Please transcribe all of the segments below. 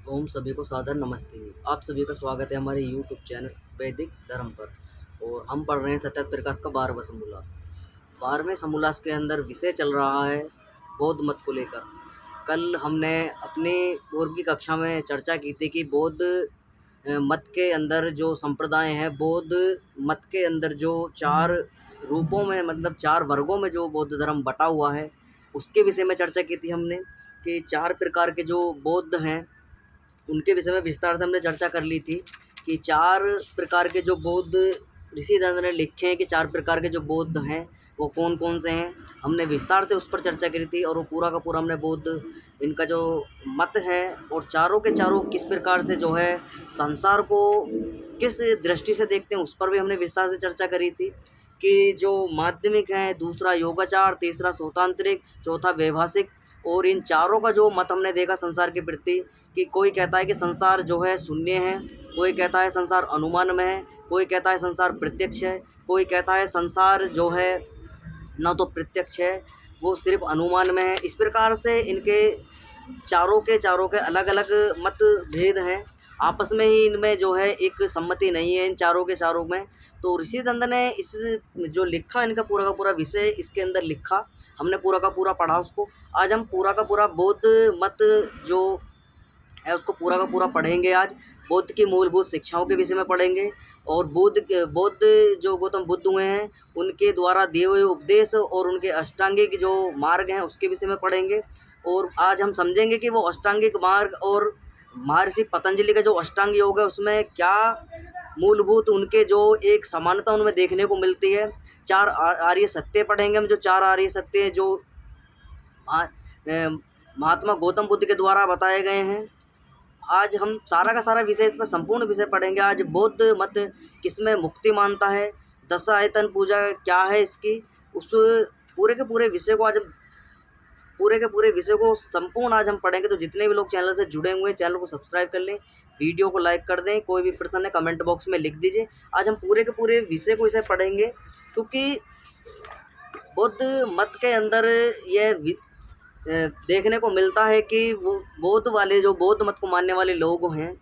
ओम सभी को सादर नमस्ते। आप सभी का स्वागत है हमारे यूट्यूब चैनल वैदिक धर्म पर। और हम पढ़ रहे हैं सत्यात प्रकाश का 12वां समोल्लास। 12वें समोल्लास के अंदर विषय चल रहा है बौद्ध मत को लेकर। कल हमने अपनी पूर्व की कक्षा में चर्चा की थी कि बौद्ध मत के अंदर जो संप्रदाय हैं, बौद्ध मत के अंदर जो 4 रूपों में मतलब 4 वर्गों में जो बौद्ध धर्म बटा हुआ है, उसके विषय में चर्चा की थी हमने कि 4 प्रकार के जो बौद्ध हैं उनके विषय में विस्तार से हमने चर्चा कर ली थी कि 4 प्रकार के जो बौद्ध ऋषि दंड ने लिखे हैं कि 4 प्रकार के जो बौद्ध हैं वो कौन कौन से हैं। हमने विस्तार से उस पर चर्चा करी थी और वो पूरा का पूरा हमने बौद्ध इनका जो मत है और चारों के चारों किस प्रकार से जो है संसार को किस दृष्टि से देखते हैं उस पर भी हमने विस्तार से चर्चा करी थी कि जो माध्यमिक है, दूसरा योगाचार, तीसरा सौतांत्रिक, चौथा वैभाषिक। और इन चारों का जो मत हमने देखा संसार के प्रति कि कोई कहता है कि संसार जो है शून्य है, कोई कहता है संसार अनुमान में है, कोई कहता है संसार प्रत्यक्ष है, कोई कहता है संसार जो है ना तो प्रत्यक्ष है, वो सिर्फ अनुमान में है। इस प्रकार से इनके चारों के अलग अलग मतभेद हैं। आपस में ही इनमें जो है एक सम्मति नहीं है इन चारों के चारों में। तो ऋषि दंड ने इस जो लिखा इनका पूरा का पूरा विषय इसके अंदर लिखा, हमने पूरा का पूरा पढ़ा उसको। आज हम पूरा का पूरा बौद्ध मत जो है उसको पूरा का पूरा पढ़ेंगे। आज बौद्ध की मूलभूत शिक्षाओं के विषय में पढ़ेंगे और बौद्ध जो गौतम बुद्ध हुए हैं उनके द्वारा दिए हुए उपदेश और उनके अष्टांगिक जो मार्ग हैं उसके विषय में पढ़ेंगे। और आज हम समझेंगे कि वो अष्टांगिक मार्ग और महर्षि पतंजलि का जो अष्टांग योग है उसमें क्या मूलभूत उनके जो एक समानता उनमें देखने को मिलती है। 4 आर्य सत्य पढ़ेंगे हम, जो 4 आर्य सत्य जो महात्मा गौतम बुद्ध के द्वारा बताए गए हैं। आज हम सारा का सारा विषय, इसमें संपूर्ण विषय पढ़ेंगे। आज बौद्ध मत किसमें मुक्ति मानता है, 10 आयतन पूजा क्या है इसकी, उस पूरे के पूरे विषय को आज हम पूरे के पूरे विषय को संपूर्ण आज हम पढ़ेंगे। तो जितने भी लोग चैनल से जुड़े हुए हैं चैनल को सब्सक्राइब कर लें, वीडियो को लाइक कर दें, कोई भी प्रश्न है कमेंट बॉक्स में लिख दीजिए। आज हम पूरे के पूरे विषय को इसे पढ़ेंगे क्योंकि बौद्ध मत के अंदर यह देखने को मिलता है कि वो बौद्ध वाले जो बौद्ध मत को मानने वाले लोग हैं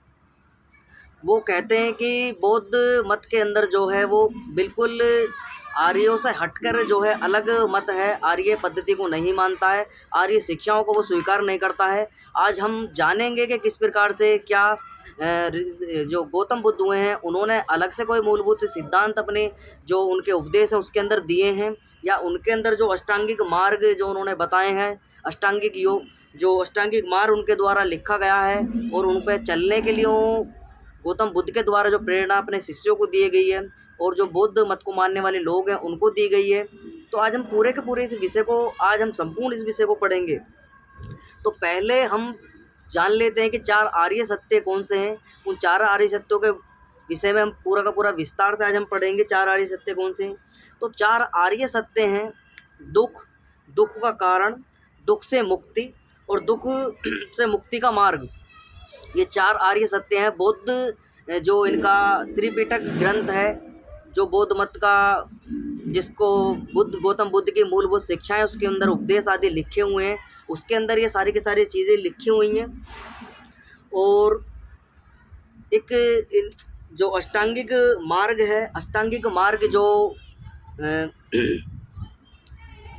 वो कहते हैं कि बौद्ध मत के अंदर जो है वो बिल्कुल आर्यों से हटकर जो है अलग मत है, आर्य पद्धति को नहीं मानता है, आर्य शिक्षाओं को वो स्वीकार नहीं करता है। आज हम जानेंगे कि किस प्रकार से क्या जो गौतम बुद्ध हुए हैं उन्होंने अलग से कोई मूलभूत सिद्धांत अपने जो उनके उपदेश हैं उसके अंदर दिए हैं, या उनके अंदर जो अष्टांगिक मार्ग जो उन्होंने बताए हैं, अष्टांगिक योग जो अष्टांगिक मार्ग उनके द्वारा लिखा गया है और उन पर चलने के लिए गौतम बुद्ध के द्वारा जो प्रेरणा अपने शिष्यों को दी गई है और जो बौद्ध मत को मानने वाले लोग हैं उनको दी गई है। तो आज हम पूरे के पूरे इस विषय को आज हम संपूर्ण इस विषय को पढ़ेंगे। तो पहले हम जान लेते हैं कि 4 आर्य सत्य कौन से हैं। उन 4 आर्य सत्यों के विषय में हम पूरा का पूरा विस्तार से आज हम पढ़ेंगे 4 आर्य सत्य कौन से हैं। तो 4 आर्य सत्य हैं दुख, दुख का कारण, दुख से मुक्ति और दुख से मुक्ति का मार्ग। ये 4 आर्य सत्य हैं। बौद्ध जो इनका त्रिपिटक ग्रंथ है जो बौद्ध मत का जिसको गौतम बुद्ध की मूलभूत शिक्षाएं उसके अंदर उपदेश आदि लिखे हुए हैं, उसके अंदर ये सारी की सारी चीज़ें लिखी हुई हैं। और एक जो अष्टांगिक मार्ग है, अष्टांगिक मार्ग जो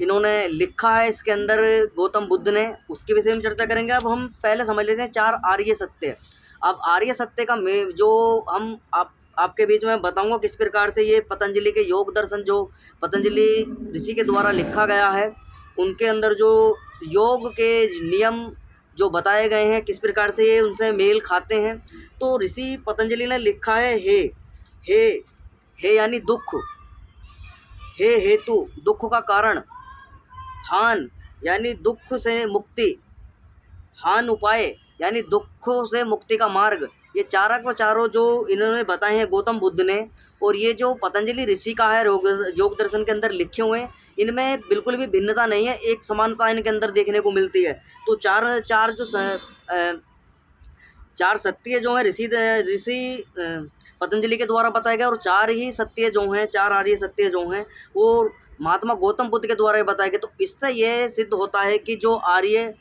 इन्होंने लिखा है इसके अंदर गौतम बुद्ध ने, उसके विषय में चर्चा करेंगे। अब हम पहले समझ लेते हैं 4 आर्य सत्य। अब आर्य सत्य का जो हम आपके बीच में बताऊंगा किस प्रकार से ये पतंजलि के योग दर्शन जो पतंजलि ऋषि के द्वारा लिखा गया है उनके अंदर जो योग के नियम जो बताए गए हैं किस प्रकार से ये उनसे मेल खाते हैं। तो ऋषि पतंजलि ने लिखा है हे हे यानी दुख, हे हेतु दुख का कारण, हान यानी दुख से मुक्ति, हान उपाय यानी दुखों से मुक्ति का मार्ग। ये चारा को चारों जो इन्होंने बताए हैं गौतम बुद्ध ने, और ये जो पतंजलि ऋषि का है योग दर्शन के अंदर लिखे हुए हैं, इनमें बिल्कुल भी भिन्नता नहीं है, एक समानता इनके अंदर देखने को मिलती है। तो 4 सत्य जो हैं ऋषि पतंजलि के द्वारा बताए गए, और 4 ही सत्य जो हैं, 4 आर्य सत्य जो हैं वो महात्मा गौतम बुद्ध के द्वारा बताए गए। तो इससे ये सिद्ध होता है कि जो आर्य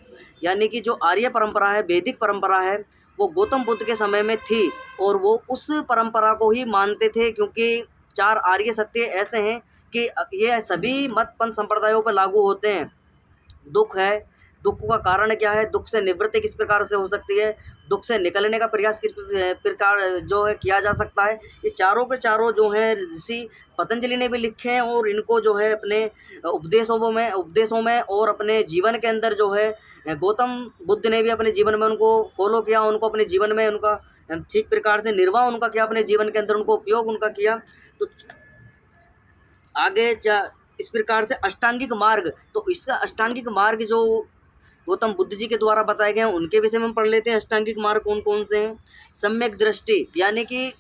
यानी कि जो आर्य परंपरा है, वैदिक परंपरा है, वो गौतम बुद्ध के समय में थी और वो उस परंपरा को ही मानते थे, क्योंकि 4 आर्य सत्य ऐसे हैं कि ये सभी मत पंथ संप्रदायों पर लागू होते हैं। दुख है, दुख का कारण क्या है, दुख से निवृत्ति किस प्रकार से हो सकती है, दुख से निकलने का प्रयास किस प्रकार जो है किया जा सकता है, ये चारों के चारों जो हैं ऋषि पतंजलि ने भी लिखे हैं, और इनको जो है अपने उपदेशों में और अपने जीवन के अंदर जो है गौतम बुद्ध ने भी अपने जीवन में उनको फॉलो किया, उनको अपने जीवन में उनका ठीक प्रकार से निर्वाह उनका किया, अपने जीवन के अंदर उनको उपयोग उनका किया। तो आगे इस प्रकार से अष्टांगिक मार्ग, तो इसका अष्टांगिक मार्ग जो गौतम बुद्ध जी के द्वारा बताए गए हैं उनके विषय में हम पढ़ लेते हैं। अष्टांगिक मार्ग कौन कौन से हैं। सम्यक दृष्टि, यानी कि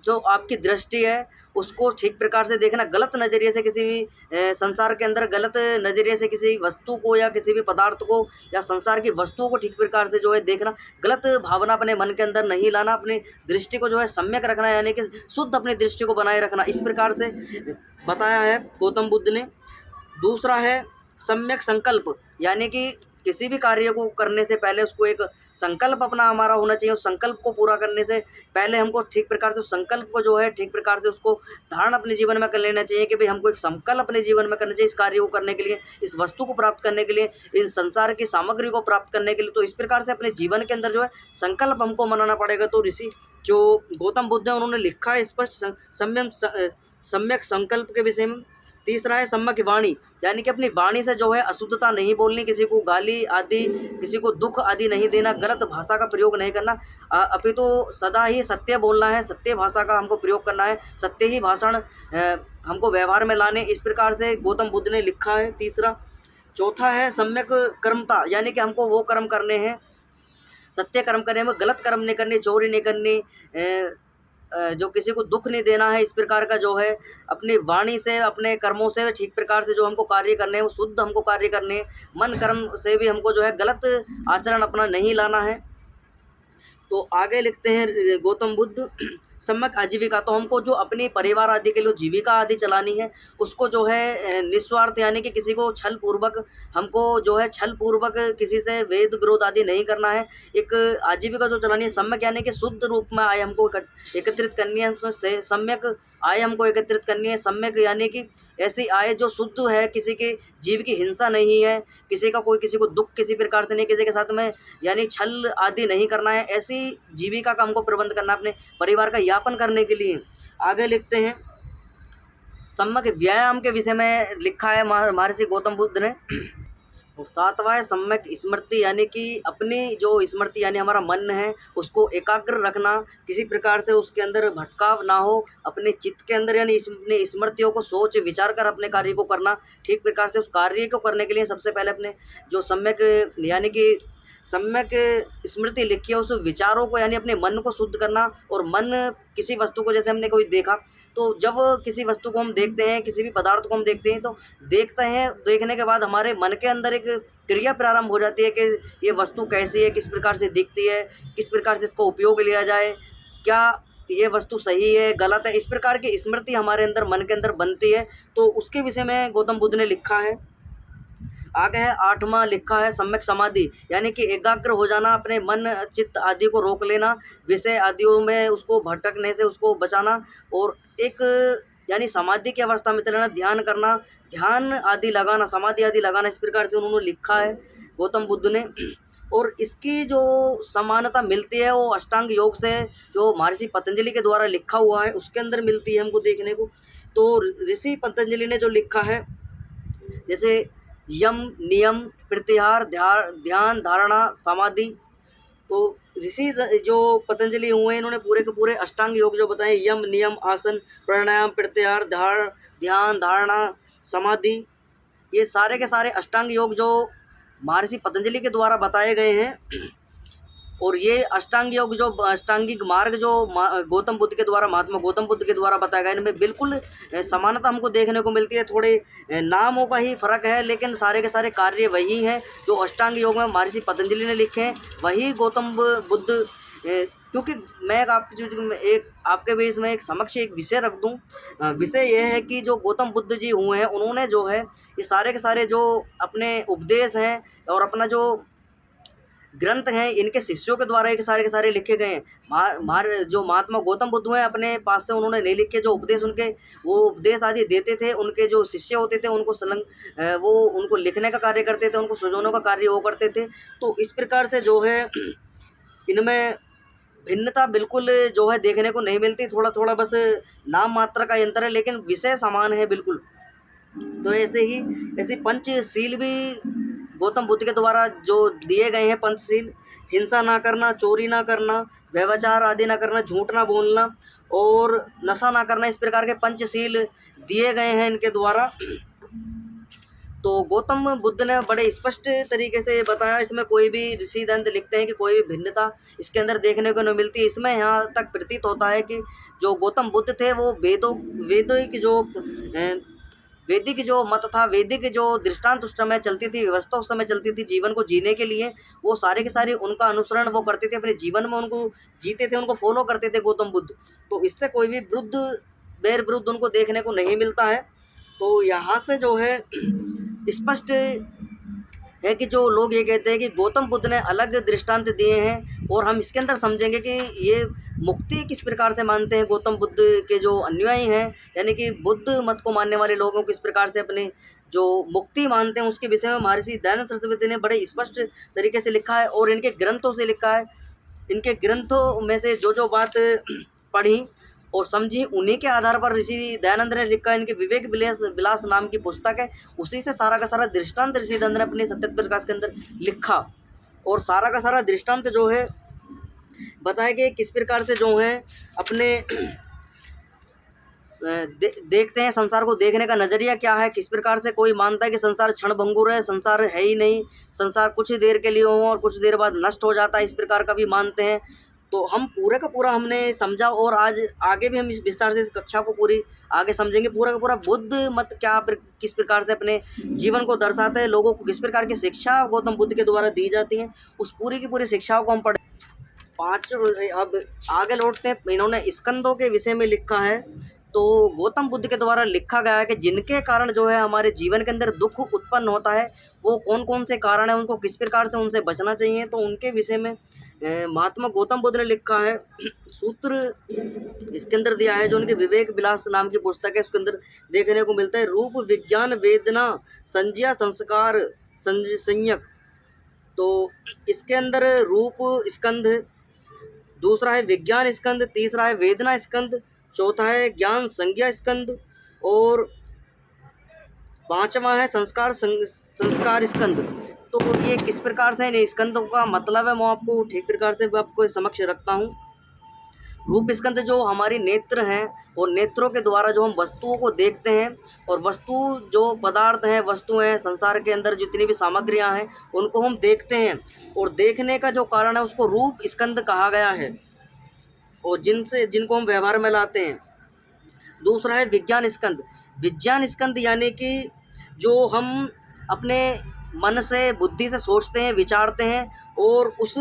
जो आपकी दृष्टि है उसको ठीक प्रकार से देखना, गलत नज़रिए से किसी भी संसार के अंदर गलत नज़रिए से किसी वस्तु को या किसी भी पदार्थ को या संसार की वस्तुओं को ठीक प्रकार से जो है देखना, गलत भावना अपने मन के अंदर नहीं लाना, अपनी दृष्टि को जो है सम्यक रखना, यानी कि शुद्ध अपनी दृष्टि को बनाए रखना, इस प्रकार से बताया है गौतम बुद्ध ने। दूसरा है सम्यक संकल्प, यानी कि किसी भी कार्य को करने से पहले उसको एक संकल्प अपना हमारा होना चाहिए। उस संकल्प को पूरा करने से पहले हमको ठीक प्रकार से उस संकल्प को जो है ठीक प्रकार से उसको धारण अपने जीवन में कर लेना चाहिए कि भाई हमको एक संकल्प अपने जीवन में करना चाहिए इस कार्य को करने के लिए, इस वस्तु को प्राप्त करने के लिए, इन संसार की सामग्री को प्राप्त करने के लिए। तो इस प्रकार से अपने जीवन के अंदर जो है संकल्प हमको मनाना पड़ेगा। तो ऋषि जो गौतम बुद्ध है उन्होंने लिखा है स्पष्ट सम्यक संकल्प के विषय में। तीसरा है सम्यक वाणी, यानी कि अपनी वाणी से जो है अशुद्धता नहीं बोलनी, किसी को गाली आदि, किसी को दुख आदि नहीं देना, गलत भाषा का प्रयोग नहीं करना, अपितु सदा ही सत्य बोलना है, सत्य भाषा का हमको प्रयोग करना है, सत्य ही भाषण हमको व्यवहार में लाने, इस प्रकार से गौतम बुद्ध ने लिखा है। तीसरा। चौथा है सम्यक कर्मता, यानी कि हमको वो कर्म करने हैं, सत्य कर्म करने में, गलत कर्म नहीं करनी, चोरी नहीं करनी, जो किसी को दुख नहीं देना है, इस प्रकार का जो है अपनी वाणी से अपने कर्मों से ठीक प्रकार से जो हमको कार्य करने हैं वो शुद्ध हमको कार्य करने हैं। मन कर्म से भी हमको जो है गलत आचरण अपना नहीं लाना है। तो आगे लिखते हैं गौतम बुद्ध सम्यक आजीविका, तो हमको जो अपनी परिवार आदि के लिए जीविका आदि चलानी है उसको जो है निस्वार्थ, यानी कि किसी को छल पूर्वक हमको जो है छल पूर्वक किसी से वेद विरोध आदि नहीं करना है। एक आजीविका जो चलानी है सम्यक, यानी कि शुद्ध रूप में आय हमको एकत्रित करनी है, उसमें सम्यक आय हमको एकत्रित करनी है। सम्यक यानी कि ऐसी आय जो शुद्ध है, किसी के जीव की हिंसा नहीं है, किसी का कोई किसी को दुख किसी प्रकार से नहीं, किसी के साथ में यानी छल आदि नहीं करना है, ऐसी जीविका का हमको प्रबंध करना अपने परिवार का यापन करने के लिए। आगे लिखते हैं सम्यक व्यायाम के विषय में लिखा है महर्षि गौतम बुद्ध ने। और सातवां है सम्यक स्मृति, यानी कि अपनी जो स्मृति यानी हमारा मन है उसको एकाग्र रखना, किसी प्रकार से उसके अंदर भटकाव ना हो, अपने चित्त के अंदर यानी अपनी स्मृतियों को सोच विचार कर अपने कार्य को करना। ठीक प्रकार से उस कार्य को करने के लिए सबसे पहले अपने जो सम्यक यानी कि सम्यक स्मृति लिखी है उस विचारों को यानी अपने मन को शुद्ध करना। और मन किसी वस्तु को, जैसे हमने कोई देखा, तो जब किसी वस्तु को हम देखते हैं, किसी भी पदार्थ को हम देखते हैं, तो देखते हैं, देखने के बाद हमारे मन के अंदर एक क्रिया प्रारंभ हो जाती है कि ये वस्तु कैसी है, किस प्रकार से दिखती है, किस प्रकार से इसको उपयोग लिया जाए, क्या ये वस्तु सही है गलत है, इस प्रकार की स्मृति हमारे अंदर मन के अंदर बनती है। तो उसके विषय में गौतम बुद्ध ने लिखा है। आगे है आठवां लिखा है सम्यक समाधि, यानी कि एकाग्र हो जाना, अपने मन चित्त आदि को रोक लेना, विषय आदियों में उसको भटकने से उसको बचाना, और एक यानी समाधि की अवस्था में चलना, ध्यान करना, ध्यान आदि लगाना, समाधि आदि लगाना, इस प्रकार से उन्होंने लिखा है गौतम बुद्ध ने। और इसकी जो समानता मिलती है वो अष्टांग योग से, जो महर्षि पतंजलि के द्वारा लिखा हुआ है उसके अंदर मिलती है हमको देखने को। तो ऋषि पतंजलि ने जो लिखा है, जैसे यम नियम प्रत्याहार ध्यान धारणा समाधि, तो ऋषि जो पतंजलि हुए इन्होंने पूरे के पूरे अष्टांग योग जो बताए, यम नियम आसन प्राणायाम प्रत्याहार ध्यान धारणा समाधि, ये सारे के सारे अष्टांग योग जो महर्षि पतंजलि के द्वारा बताए गए हैं। और ये अष्टांग योग जो अष्टांगिक मार्ग जो गौतम बुद्ध के द्वारा, महात्मा गौतम बुद्ध के द्वारा बताया गया, इनमें बिल्कुल समानता हमको देखने को मिलती है। थोड़े नामों का ही फर्क है, लेकिन सारे के सारे कार्य वही हैं जो अष्टांग योग में महर्षि पतंजलि ने लिखे हैं, वही गौतम बुद्ध क्योंकि मैं एक आपके बीच में एक समक्ष एक विषय रख दूं। विषय यह है कि जो गौतम बुद्ध जी हुए हैं, उन्होंने जो है ये सारे के सारे जो अपने उपदेश हैं और अपना जो ग्रंथ हैं, इनके शिष्यों के द्वारा ये सारे के सारे लिखे गए हैं। जो महात्मा गौतम बुद्ध हैं, अपने पास से उन्होंने नहीं लिखे। जो उपदेश उनके वो उपदेश आदि देते थे, उनके जो शिष्य होते थे उनको वो उनको लिखने का कार्य करते थे, उनको सुझाने का कार्य वो करते थे। तो इस प्रकार से जो है इनमें भिन्नता बिल्कुल जो है देखने को नहीं मिलती। थोड़ा थोड़ा बस नाम मात्र का अंतर है, लेकिन विषय समान है बिल्कुल। तो ऐसे पंचशील भी गौतम बुद्ध के द्वारा जो दिए गए हैं पंचशील, हिंसा ना करना, चोरी ना करना, व्यभिचार आदि ना करना, झूठ ना बोलना और नशा ना करना, इस प्रकार के पंचशील दिए गए हैं इनके द्वारा। तो गौतम बुद्ध ने बड़े स्पष्ट तरीके से बताया। इसमें कोई भी ऋषि दंत लिखते हैं कि कोई भी भिन्नता इसके अंदर देखने को नहीं मिलती। इसमें यहाँ तक प्रतीत होता है कि जो गौतम बुद्ध थे वो वैदिक जो मत था, वैदिक जो दृष्टांत उस समय चलती थी, व्यवस्था उस समय चलती थी जीवन को जीने के लिए, वो सारे के सारे उनका अनुसरण वो करते थे, अपने जीवन में उनको जीते थे, उनको फॉलो करते थे गौतम बुद्ध। तो इससे कोई भी विरुद्ध उनको देखने को नहीं मिलता है। तो यहाँ से जो है स्पष्ट है कि जो लोग ये कहते हैं कि गौतम बुद्ध ने अलग दृष्टांत दिए हैं, और हम इसके अंदर समझेंगे कि ये मुक्ति किस प्रकार से मानते हैं गौतम बुद्ध के जो अनुयायी हैं, यानी कि बुद्ध मत को मानने वाले लोगों किस प्रकार से अपने जो मुक्ति मानते हैं, उसके विषय में महर्षि दयानंद सरस्वती ने बड़े स्पष्ट तरीके से लिखा है और इनके ग्रंथों से लिखा है। इनके ग्रंथों में से जो बात पढ़ी और समझी, उन्हीं के आधार पर ऋषि दयानंद ने लिखा। इनके विवेक विलास नाम की पुस्तक है, उसी से सारा का सारा दृष्टांत ऋषि दयानंद ने अपने सत्य प्रकाश के अंदर लिखा। और सारा का सारा दृष्टांत जो है बताया कि किस प्रकार से जो है अपने देखते हैं, संसार को देखने का नज़रिया क्या है। किस प्रकार से कोई मानता है कि संसार क्षण भंगुर है, संसार है ही नहीं, संसार कुछ ही देर के लिए हो और कुछ देर बाद नष्ट हो जाता है, इस प्रकार का भी मानते हैं। तो हम पूरे का पूरा हमने समझा, और आज आगे भी हम इस विस्तार से इस कक्षा को पूरी आगे समझेंगे। पूरा का पूरा बुद्ध मत किस प्रकार से अपने जीवन को दर्शाता है, लोगों को किस प्रकार की शिक्षा गौतम बुद्ध के द्वारा दी जाती हैं, उस पूरी की पूरी शिक्षाओं को हम पढ़। अब आगे लौटते हैं। इन्होंने स्कंदों के विषय में लिखा है। तो गौतम बुद्ध के द्वारा लिखा गया है कि जिनके कारण जो है हमारे जीवन के अंदर दुख उत्पन्न होता है, वो कौन कौन से कारण हैं, उनको किस प्रकार से उनसे बचना चाहिए। तो उनके विषय में महात्मा गौतम बुद्ध ने लिखा है। सूत्र इसके अंदर दिया है, जो उनके विवेक विलास नाम की पुस्तक है, उसके अंदर देखने को मिलता है। रूप विज्ञान वेदना संज्ञा संस्कार संयक। तो इसके अंदर रूप स्कंध, दूसरा है विज्ञान स्कंद, तीसरा है वेदना स्कंद, चौथा है ज्ञान संज्ञा स्कंद, और पांचवा है संस्कार स्कंद। तो ये किस प्रकार से इन स्कंदों का मतलब है, मैं आपको ठीक प्रकार से आपको समक्ष रखता हूँ। रूप स्कंद जो हमारी नेत्र हैं, और नेत्रों के द्वारा जो हम वस्तुओं को देखते हैं, और वस्तु जो पदार्थ हैं, वस्तुएं संसार के अंदर जितनी भी सामग्रियां हैं, उनको हम देखते हैं, और देखने का जो कारण है उसको रूप स्कंद कहा गया है, और जिनको हम व्यवहार में लाते हैं। दूसरा है विज्ञान स्कंद। विज्ञान स्कंद यानी कि जो हम अपने मन से, बुद्धि से सोचते हैं, विचारते हैं, और उस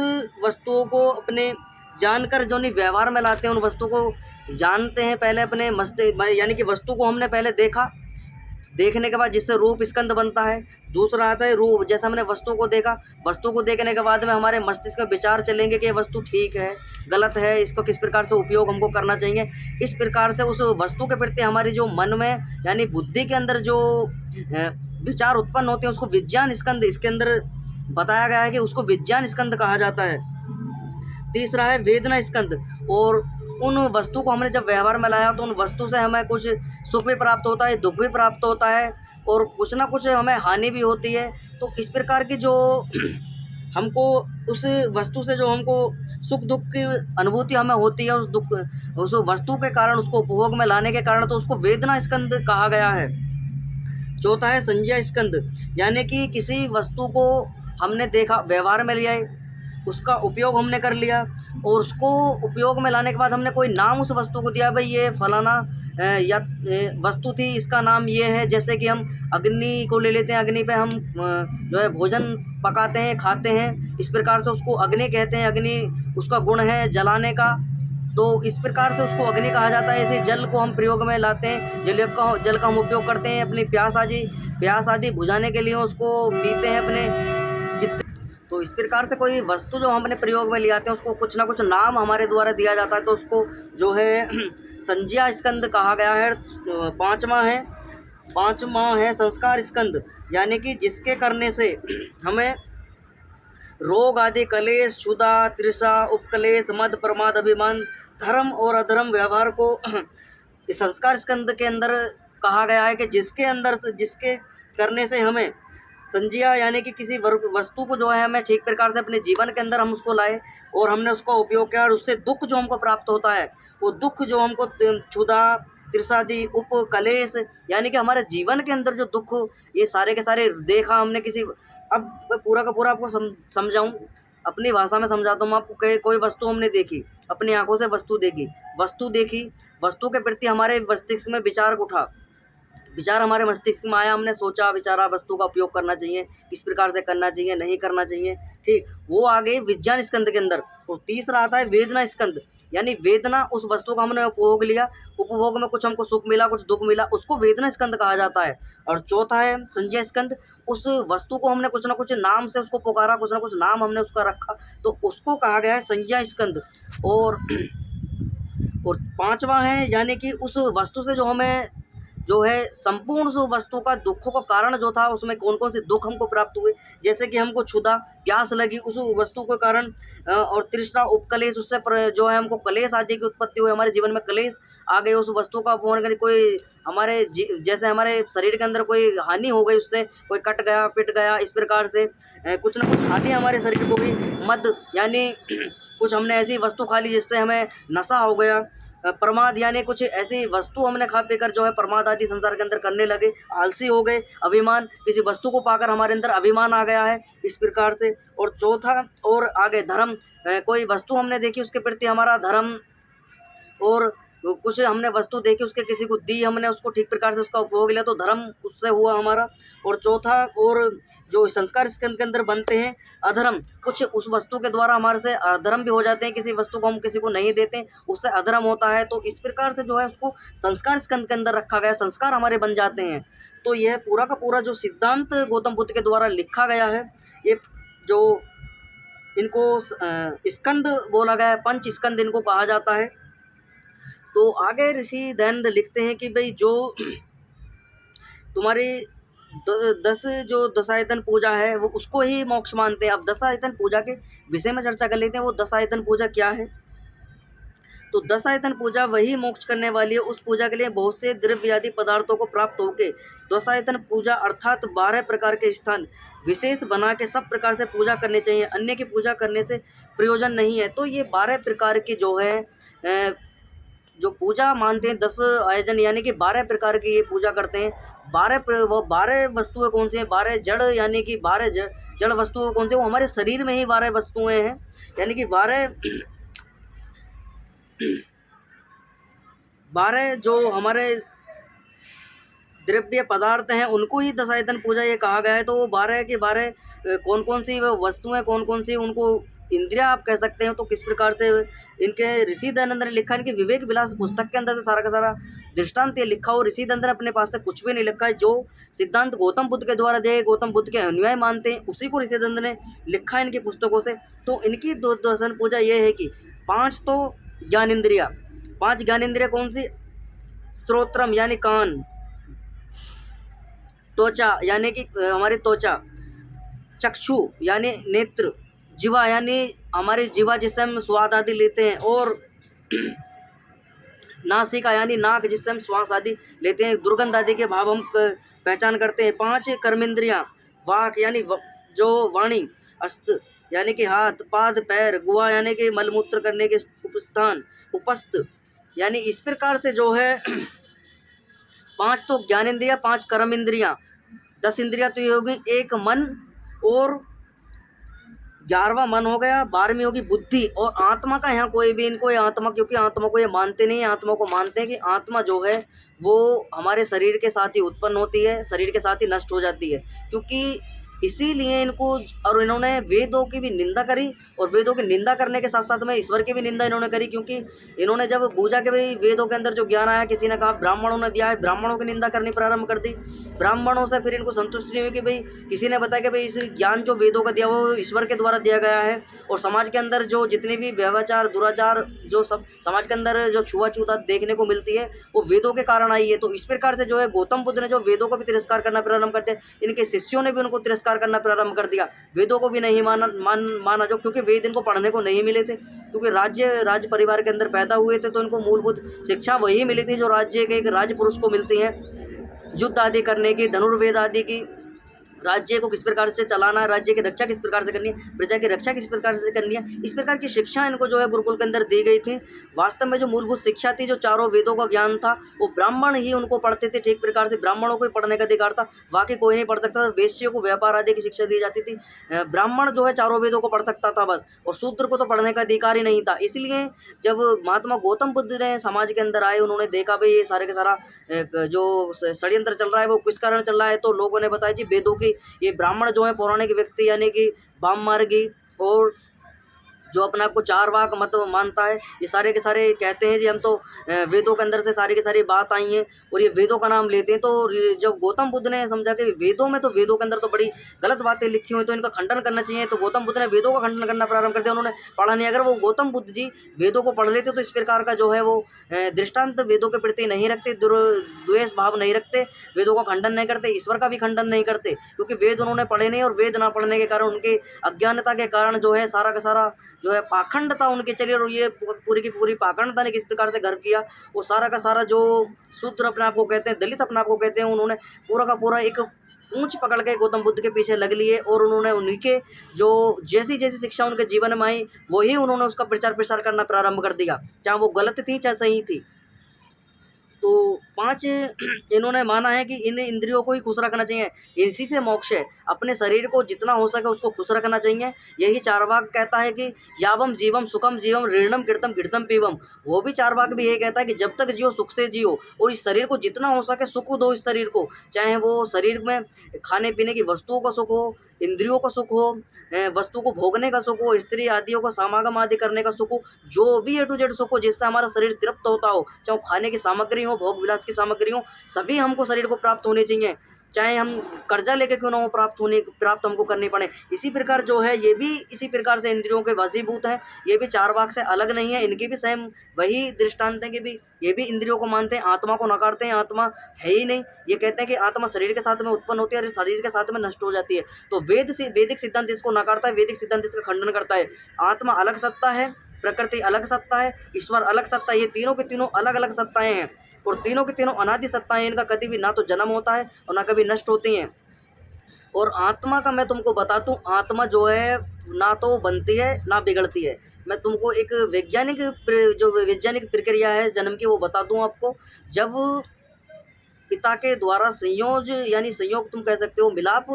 वस्तुओं को अपने जानकर जो नहीं व्यवहार में लाते हैं, उन वस्तु को जानते हैं पहले अपने मस्तिष्क, यानी कि वस्तु को हमने पहले देखा, देखने के बाद जिससे रूप स्कंद बनता है। दूसरा आता है रूप, जैसे हमने वस्तु को देखा, वस्तु को देखने के बाद में हमारे मस्तिष्क में विचार चलेंगे कि ये वस्तु ठीक है, गलत है, इसको किस प्रकार से उपयोग हमको करना चाहिए। इस प्रकार से उस वस्तु के प्रति हमारी जो मन में यानी बुद्धि के अंदर जो विचार उत्पन्न होते हैं, उसको विज्ञान स्कंद इसके अंदर बताया गया है कि उसको विज्ञान स्कंद कहा जाता है। तीसरा है वेदना स्कंद, और उन वस्तु को हमने जब व्यवहार में लाया तो उन वस्तु से हमें कुछ सुख भी प्राप्त होता है, दुख भी प्राप्त होता है, और कुछ ना कुछ हमें हानि भी होती है। तो इस प्रकार की जो हमको उस वस्तु से जो हमको सुख दुख की अनुभूति हमें होती है, उस वस्तु के कारण, उसको उपभोग में लाने के कारण, तो उसको वेदना स्कंद कहा गया है। चौथा है संज्ञा स्कंद, यानी कि किसी वस्तु को हमने देखा, व्यवहार में लिया है, उसका उपयोग हमने कर लिया, और उसको उपयोग में लाने के बाद हमने कोई नाम उस वस्तु को दिया, भाई ये फलाना वस्तु थी, इसका नाम ये है। जैसे कि हम अग्नि को ले लेते हैं, अग्नि पे हम जो है भोजन पकाते हैं, खाते हैं, इस प्रकार से उसको अग्नि कहते हैं। अग्नि उसका गुण है जलाने का, तो इस प्रकार से उसको अग्नि कहा जाता है। ऐसे जल को हम प्रयोग में लाते हैं, जल का हम उपयोग करते हैं अपनी प्यास आदि बुझाने के लिए, उसको पीते हैं अपने जितने। तो इस प्रकार से कोई वस्तु जो हम अपने प्रयोग में ले आते हैं उसको कुछ ना कुछ नाम हमारे द्वारा दिया जाता है, तो उसको जो है संज्ञा स्कंद कहा गया है। पांचवा है संस्कार स्कंद, यानी कि जिसके करने से हमें रोग आदि कलेश, क्षुधा, तृषा, उपकलेश, मद, प्रमाद, अभिमान, धर्म और अधर्म व्यवहार को इस संस्कार स्कंद के अंदर कहा गया है कि जिसके करने से हमें संज्ञा यानी कि किसी वस्तु को जो है हमें ठीक प्रकार से अपने जीवन के अंदर हम उसको लाए और हमने उसका उपयोग किया, और उससे दुख जो हमको प्राप्त होता है, वो दुख जो हमको क्षुधा, त्रिषादि, उपकलेश, यानी कि हमारे जीवन के अंदर जो दुख, ये सारे के सारे देखा हमने किसी। अब पूरा का पूरा आपको समझाऊं, अपनी भाषा में समझाता हूँ आपको। कोई वस्तु हमने देखी, अपनी आंखों से वस्तु देखी, वस्तु के प्रति हमारे मस्तिष्क में विचार हमारे मस्तिष्क में आया, हमने सोचा विचारा वस्तु का उपयोग करना चाहिए, किस प्रकार से करना चाहिए, नहीं करना चाहिए, ठीक। वो आ गई विज्ञान स्कंद के अंदर। और तीसरा आता है वेदना स्कंद, यानी वेदना, उस वस्तु का हमने उपभोग लिया, उपभोग में कुछ हमको सुख मिला, कुछ दुख मिला, उसको वेदना स्कंद कहा जाता है। और चौथा है संज्ञा स्कंद, उस वस्तु को हमने कुछ ना कुछ नाम से उसको पुकारा, कुछ ना कुछ नाम हमने उसका रखा, तो उसको कहा गया है संज्ञा स्कंद। और पांचवा है यानी कि उस वस्तु से जो हमें जो है संपूर्ण उस वस्तु का दुखों का कारण जो था, उसमें कौन कौन से दुख हमको प्राप्त हुए, जैसे कि हमको क्षुधा, प्यास लगी उस वस्तु के कारण, और तृष्णा, उपकलेश, उससे जो है हमको कलेश आदि की उत्पत्ति हुई, हमारे जीवन में कलेश आ गए उस वस्तु का उपभोग करके। कोई हमारे जैसे हमारे शरीर के अंदर कोई हानि हो गई, उससे कोई कट गया, पिट गया, इस प्रकार से कुछ न कुछ हानि हमारे शरीर को भी। मद यानी कुछ हमने ऐसी वस्तु खा ली जिससे हमें नशा हो गया। प्रमाद यानी कुछ ऐसी वस्तु हमने खा पीकर जो है प्रमाद आदि संसार के अंदर करने लगे, आलसी हो गए। अभिमान, किसी वस्तु को पाकर हमारे अंदर अभिमान आ गया है, इस प्रकार से। और चौथा और आगे धर्म, कोई वस्तु हमने देखी, उसके प्रति हमारा धर्म, और कुछ हमने वस्तु देखी, उसके किसी को दी हमने, उसको ठीक प्रकार से उसका उपभोग लिया, तो धर्म उससे हुआ हमारा। और चौथा और जो संस्कार इसके अंदर बनते हैं अधर्म, कुछ उस वस्तु के द्वारा हमारे से अधर्म भी हो जाते हैं, किसी वस्तु को हम किसी को नहीं देते, उससे अधर्म होता है। तो इस प्रकार से जो है उसको संस्कार स्कंद के अंदर रखा गया, संस्कार हमारे बन जाते हैं। तो यह पूरा का पूरा जो सिद्धांत गौतम बुद्ध के द्वारा लिखा गया है, ये जो इनको स्कंद बोला गया है, पंच स्कंद इनको कहा जाता है। तो आगे ऋषि दयानंद लिखते हैं कि भाई जो तुम्हारी 10 जो दशायतन पूजा है वो उसको ही मोक्ष मानते हैं। अब दशायतन पूजा के विषय में चर्चा कर लेते हैं, वो दशायतन पूजा क्या है। तो दशायतन पूजा वही मोक्ष करने वाली है, उस पूजा के लिए बहुत से द्रव्य आदि पदार्थों को प्राप्त होके दशायतन पूजा अर्थात 12 प्रकार के स्थान विशेष बना के सब प्रकार से पूजा करनी चाहिए, अन्य की पूजा करने से प्रयोजन नहीं है। तो ये 12 प्रकार की जो है जो पूजा मानते हैं, 10 आयोजन यानी कि 12 प्रकार की ये पूजा करते हैं। 12 वस्तुएं कौन सी हैं, 12 जड़ यानी कि 12 जड़ वस्तुएं कौन सी, वो हमारे शरीर में ही 12 वस्तुएं हैं, यानी कि 12 जो हमारे द्रव्य पदार्थ हैं उनको ही दशायतन पूजा ये कहा गया है। तो वो 12 के 12 कौन कौन सी वो वस्तुएं, कौन कौन सी उनको इंद्रिया आप कह सकते हो। तो किस प्रकार से इनके ऋषि दयानंद ने लिखा, इनके विवेक विलास पुस्तक के अंदर से सारा का सारा दृष्टांत ये लिखा हो। ऋषि दयानंद ने अपने पास से कुछ भी नहीं लिखा है, जो सिद्धांत गौतम बुद्ध के द्वारा दिए, गौतम बुद्ध के अनुयायी मानते हैं, उसी को ऋषि दयानंद ने लिखा है इनकी पुस्तकों से। तो इनकी दशायतन पूजा ये है कि 5 तो ज्ञानेंद्रिया, 5 ज्ञानेंद्रिया कौन सी, श्रोत्रम यानी कान, त्वचा यानी कि हमारी त्वचा, चक्षु यानी नेत्र, जीवा यानी हमारी जीवा जिससे हम स्वाद आदि लेते हैं, और नासिका यानी नाक जिससे हम श्वास आदि लेते हैं, दुर्गंध आदि के भाव हम पहचान करते हैं। 5 कर्मेंद्रियां, वाक यानी जो वाणी, अस्त यानी कि हाथ, पाद, पैर, गुहा यानी कि मलमूत्र करने के उपस्थान, उपस्थ यानी इस प्रकार से जो है 5 तो ज्ञानेंद्रिया, 5 कर्म इंद्रियां, 10 इंद्रियां तो ये होगी, एक मन और 11वां मन हो गया, 12वीं होगी बुद्धि, और आत्मा का यहाँ कोई भी इनको ये आत्मा, क्योंकि आत्मा को ये मानते नहीं है, आत्मा को मानते हैं कि आत्मा जो है वो हमारे शरीर के साथ ही उत्पन्न होती है, शरीर के साथ ही नष्ट हो जाती है, क्योंकि इसीलिए इनको, और इन्होंने वेदों की भी निंदा करी, और वेदों की निंदा करने के साथ साथ में ईश्वर की भी निंदा इन्होंने करी, क्योंकि इन्होंने जब बूझा कि भाई वेदों के अंदर जो ज्ञान आया किसी ने कहा ब्राह्मणों ने दिया है, ब्राह्मणों की निंदा करनी प्रारंभ कर दी। ब्राह्मणों से फिर इनको संतुष्टि नहीं हुई कि भाई किसी ने बताया कि भाई इस ज्ञान जो वेदों का दिया वो ईश्वर के द्वारा दिया गया है, और समाज के अंदर जो जितनी भी व्यवचार दुराचार जो सब समाज के अंदर जो छुआछूत देखने को मिलती है वो वेदों के कारण आई है। तो इस प्रकार से जो है गौतम बुद्ध ने जो वेदों को भी तिरस्कार करना प्रारंभ करते, इनके शिष्यों ने भी उनको तिरस्कार करना प्रारंभ कर दिया, वेदों को भी नहीं माना जो, क्योंकि वेद इनको पढ़ने को नहीं मिले थे, क्योंकि राज्य परिवार के अंदर पैदा हुए थे, तो इनको मूलभूत शिक्षा वही मिली थी जो राज्य के एक राजपुरुष को मिलती है, युद्ध आदि करने की, धनुर्वेद आदि की, राज्य को किस प्रकार से चलाना है, राज्य की रक्षा किस प्रकार से करनी है, प्रजा की रक्षा किस प्रकार से करनी है, इस प्रकार की शिक्षा इनको जो है गुरुकुल के अंदर दी गई थी। वास्तव में जो मूलभूत शिक्षा थी, जो चारों वेदों का ज्ञान था, वो ब्राह्मण ही उनको पढ़ते थे, ठीक प्रकार से ब्राह्मणों को ही पढ़ने का अधिकार था, बाकी कोई नहीं पढ़ सकता था। वेश्यों को व्यापार आदि की शिक्षा दी जाती थी, ब्राह्मण जो है चारों वेदों को पढ़ सकता था बस, और शूद्र को तो पढ़ने का अधिकार ही नहीं था। इसलिए जब महात्मा गौतम बुद्ध ने समाज के अंदर आए, उन्होंने देखा भाई ये सारे के सारा जो षड्यंत्र चल रहा है वो किस कारण चल रहा है, तो लोगों ने बताया जी वेदों की, ये ब्राह्मण जो है पौराणिक व्यक्ति यानी कि वाममार्गी, और जो अपने आप को चारवाक मत मानता है, ये सारे के सारे कहते हैं जी हम तो वेदों के अंदर से सारी की सारी बात आई हैं, और ये वेदों का नाम लेते हैं। तो जब गौतम बुद्ध ने समझा कि वेदों में, तो वेदों के अंदर तो बड़ी गलत बातें लिखी हुई, तो इनका खंडन करना चाहिए, तो गौतम बुद्ध ने वेदों का खंडन करना प्रारंभ कर दिया। उन्होंने पढ़ा नहीं, अगर वो गौतम बुद्ध जी वेदों को पढ़ लेते तो इस प्रकार का जो है वो दृष्टांत वेदों के प्रति नहीं रखते, द्वेष भाव नहीं रखते, वेदों का खंडन नहीं करते, ईश्वर का भी खंडन नहीं करते, क्योंकि वेद उन्होंने पढ़े नहीं, और वेद ना पढ़ने के कारण, उनके अज्ञानता के कारण जो है सारा का सारा जो है पाखंडता उनके चली, और ये पूरी की पूरी पाखंडता ने किस प्रकार से घर किया, वो सारा का सारा जो शूद्र अपने आप को कहते हैं, दलित अपने आप को कहते हैं, उन्होंने पूरा का पूरा एक पूंछ पकड़ के गौतम बुद्ध के पीछे लग लिए, और उन्होंने उन्हीं के जो जैसी जैसी शिक्षा उनके जीवन में आई वही उन्होंने उसका प्रचार प्रसार करना प्रारंभ कर दिया, चाहे वो गलत थी चाहे सही थी। तो 5 इन्होंने माना है कि इन इंद्रियों को ही खुश रखना चाहिए, इसी से मोक्ष है, अपने शरीर को जितना हो सके उसको खुश रखना चाहिए। यही चारवाक कहता है कि यावम जीवम सुखम जीवम ऋणम कीर्तम कीर्तम पीवम, वो भी चारवाक भी यही कहता है कि जब तक जियो सुख से जियो, और इस शरीर को जितना हो सके सुख दो इस शरीर को, चाहे वो शरीर में खाने पीने की वस्तुओं का सुख हो, इंद्रियों का सुख हो, वस्तु को भोगने का सुख हो, स्त्री आदियों का समागम आदि करने का सुख हो, जो भी ए टू जेड सुख हो जिससे हमारा शरीर तृप्त होता हो, चाहे वो खाने की सामग्री हो, भोग विलास की सामग्री हो, सभी हमको शरीर को प्राप्त होनी चाहिए, चाहे हम कर्जा लेके क्यों ना हो प्राप्त हमको करनी पड़े। इसी प्रकार जो है ये भी इसी प्रकार से इंद्रियों के वशीभूत हैं, ये भी चारवाक से अलग नहीं है, इनकी भी सेम वही दृष्टांत है कि भी ये भी इंद्रियों को मानते हैं, आत्मा को नकारते हैं, आत्मा है ही नहीं, ये कहते हैं कि आत्मा शरीर के साथ में उत्पन्न होती है और शरीर के साथ में नष्ट हो जाती है। तो वैदिक सिद्धांत इसको नकारता है, वैदिक सिद्धांत इसका खंडन करता है। आत्मा अलग सत्ता है, प्रकृति अलग सत्ता है, ईश्वर अलग सत्ता है, ये तीनों के तीनों अलग अलग सत्ताएं हैं, और तीनों के तीनों अनादि सत्ताएं, इनका कभी भी ना तो जन्म होता है और ना कभी नष्ट होती हैं। और आत्मा का मैं तुमको बता दूं, आत्मा जो है ना तो बनती है ना बिगड़ती है। मैं तुमको एक वैज्ञानिक प्रक्रिया है जन्म की वो बता दूं आपको। जब पिता के द्वारा संयोज यानी संयोग तुम कह सकते हो, मिलाप,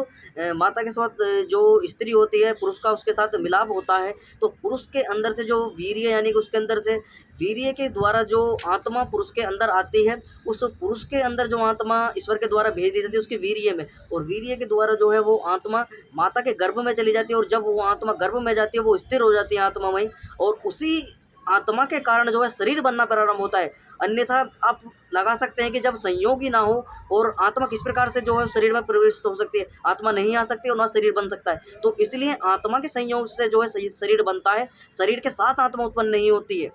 माता के साथ जो स्त्री होती है पुरुष का उसके साथ मिलाप होता है, तो पुरुष के अंदर से जो वीर्य यानी कि उसके अंदर से वीर्य के द्वारा जो आत्मा पुरुष के अंदर आती है, उस पुरुष के अंदर जो आत्मा ईश्वर के द्वारा भेज दी जाती है उसके वीर्य में, और वीर्य के द्वारा जो है वो आत्मा माता के गर्भ में चली जाती है, और जब वो आत्मा गर्भ में जाती है वो स्थिर हो जाती है आत्मा में, और उसी आत्मा के कारण जो है शरीर बनना प्रारंभ होता है। अन्यथा आप लगा सकते हैं कि जब संयोग ही ना हो और आत्मा किस प्रकार से जो है शरीर में प्रवेश हो सकती है, आत्मा नहीं आ सकती और ना शरीर बन सकता है। तो इसलिए आत्मा के संयोग से जो है शरीर बनता है, शरीर के साथ आत्मा उत्पन्न नहीं होती है।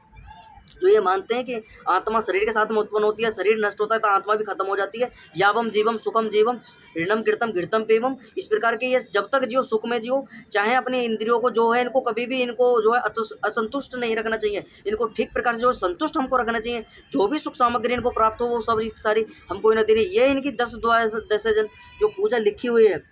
जो ये मानते हैं कि आत्मा शरीर के साथ में उत्पन्न होती है, शरीर नष्ट होता है तो आत्मा भी खत्म हो जाती है। यावम जीवम सुखम जीवम ऋणम कीर्तम कीर्तम पेवम, इस प्रकार के ये जब तक जियो सुख में जियो, चाहे अपनी इंद्रियों को जो है इनको कभी भी इनको जो है असंतुष्ट नहीं रखना चाहिए, इनको ठीक प्रकार से जो संतुष्ट हमको रखना चाहिए। जो भी सुख सामग्री इनको प्राप्त हो वो सब सारी हमको इन्हें देनी। ये इनकी 10 दुआ 10 जो पूजा लिखी हुई है,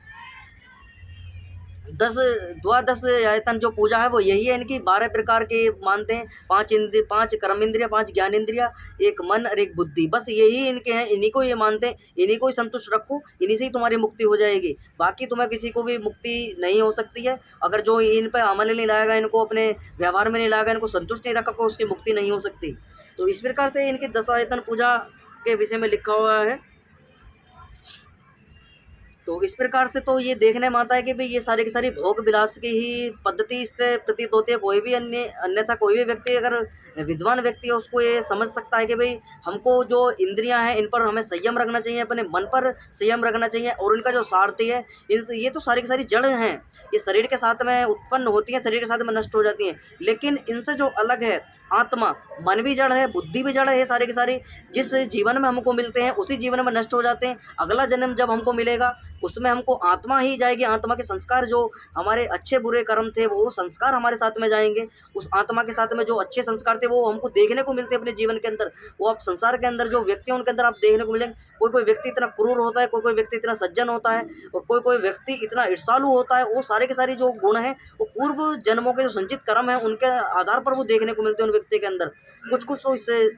10 द्वादश आयतन जो पूजा है वो यही है इनकी। 12 प्रकार के मानते हैं, 5 कर्म इंद्रिया, 5 ज्ञान इंद्रिया, एक मन और एक बुद्धि, बस यही इनके हैं। इन्हीं को ये मानते हैं, इन्हीं को ही संतुष्ट रखो, इन्हीं से ही तुम्हारी मुक्ति हो जाएगी। बाकी तुम्हें किसी को भी मुक्ति नहीं हो सकती है। अगर जो इन पर अमल नहीं लाएगा, इनको अपने व्यवहार में नहीं लाएगा, इनको संतुष्ट नहीं रखा, उसकी मुक्ति नहीं हो सकती। तो इस प्रकार से इनकी 10 आयतन पूजा के विषय में लिखा हुआ है। तो इस प्रकार से तो ये देखने में आता है कि भाई ये सारी की सारी भोग विलास की ही पद्धति इससे प्रतीत होती है। कोई भी अन्यथा कोई भी व्यक्ति, अगर विद्वान व्यक्ति है, उसको ये समझ सकता है कि भाई हमको जो इंद्रियां हैं इन पर हमें संयम रखना चाहिए, अपने मन पर संयम रखना चाहिए। और इनका जो सारथी है, ये तो सारी की सारी जड़ हैं, ये शरीर के साथ में उत्पन्न होती हैं, शरीर के साथ में नष्ट हो जाती हैं। लेकिन इनसे जो अलग है आत्मा, मन भी जड़ है, बुद्धि भी जड़ है, ये सारी की सारी जिस जीवन में हमको मिलते हैं उसी जीवन में नष्ट हो जाते हैं। अगला जन्म जब हमको मिलेगा उसमें हमको आत्मा ही जाएगी। आत्मा के संस्कार, जो हमारे अच्छे बुरे कर्म थे वो संस्कार हमारे साथ में जाएंगे। उस आत्मा के साथ में जो अच्छे संस्कार थे वो हमको देखने को मिलते हैं अपने जीवन के अंदर। वो आप संसार के अंदर जो व्यक्ति हैं उनके अंदर आप देखने को मिलेंगे। कोई कोई व्यक्ति इतना क्रूर होता है, कोई कोई व्यक्ति इतना सज्जन होता है, और कोई कोई व्यक्ति इतना ईर्ष्यालु होता है। वो सारे के सारे जो गुण हैं वो पूर्व जन्मों के जो संचित कर्म हैं उनके आधार पर वो देखने को मिलते हैं उन व्यक्ति के अंदर। कुछ कुछ तो इससे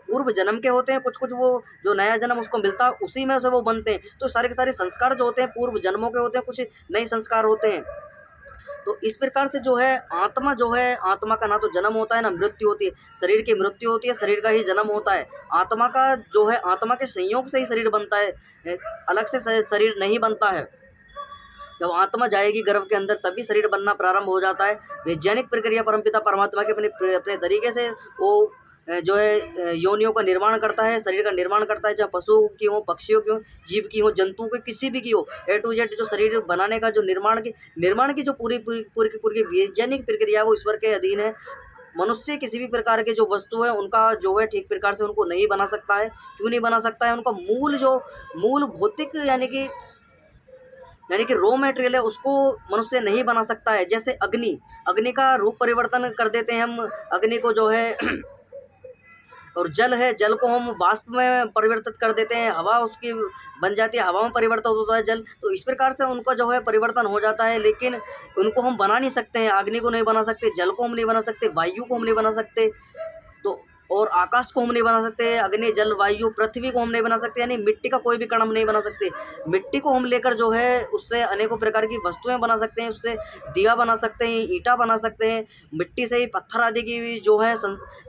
पूर्व जन्म के होते हैं, कुछ कुछ वो जो नया जन्म उसको मिलता है उसी में से वो बनते हैं। तो सारे के सारे संस्कार जो होते हैं पूर्व जन्मों के होते हैं, कुछ नए संस्कार होते हैं। तो इस प्रकार से जो है आत्मा, जो है आत्मा का ना तो जन्म होता है ना मृत्यु होती है। शरीर की मृत्यु होती है, शरीर का ही जन्म होता है। आत्मा का जो है, आत्मा के संयोग से ही शरीर बनता है, अलग से शरीर नहीं बनता है। जब आत्मा जाएगी गर्भ के अंदर तभी शरीर बनना प्रारंभ हो जाता है। वैज्ञानिक प्रक्रिया परमपिता परमात्मा के अपने अपने तरीके से वो जो है योनियों का निर्माण करता है, शरीर का निर्माण करता है, चाहे पशु की हो, पक्षियों की हो, जीव की हो, जंतु की, किसी भी की हो, A to Z जो शरीर बनाने का जो निर्माण की जो पूरी वैज्ञानिक प्रक्रिया वो ईश्वर के अधीन है। मनुष्य किसी भी प्रकार के जो वस्तु है उनका जो है ठीक प्रकार से उनको नहीं बना सकता है। क्यों नहीं बना सकता है? उनका मूल भौतिक यानी कि रॉ मटेरियल है उसको मनुष्य नहीं बना सकता है। जैसे अग्नि का रूप परिवर्तन कर देते हैं हम, अग्नि को जो है और जल है, जल को हम वाष्प में परिवर्तित कर देते हैं, हवा उसकी बन जाती है, हवा में परिवर्तित होता है जल। तो इस प्रकार से उनका जो है परिवर्तन हो जाता है, लेकिन उनको हम बना नहीं सकते हैं। अग्नि को नहीं बना सकते, जल को हम नहीं बना सकते, वायु को हम नहीं बना सकते, तो और आकाश को हम नहीं बना सकते, अग्नि जल वायु पृथ्वी को हम नहीं बना सकते, यानी मिट्टी का कोई भी कण हम नहीं बना सकते। मिट्टी को हम लेकर जो है उससे अनेकों प्रकार की वस्तुएं बना सकते हैं, उससे दिया बना सकते हैं, ईंटा बना सकते हैं, मिट्टी से ही पत्थर आदि की जो है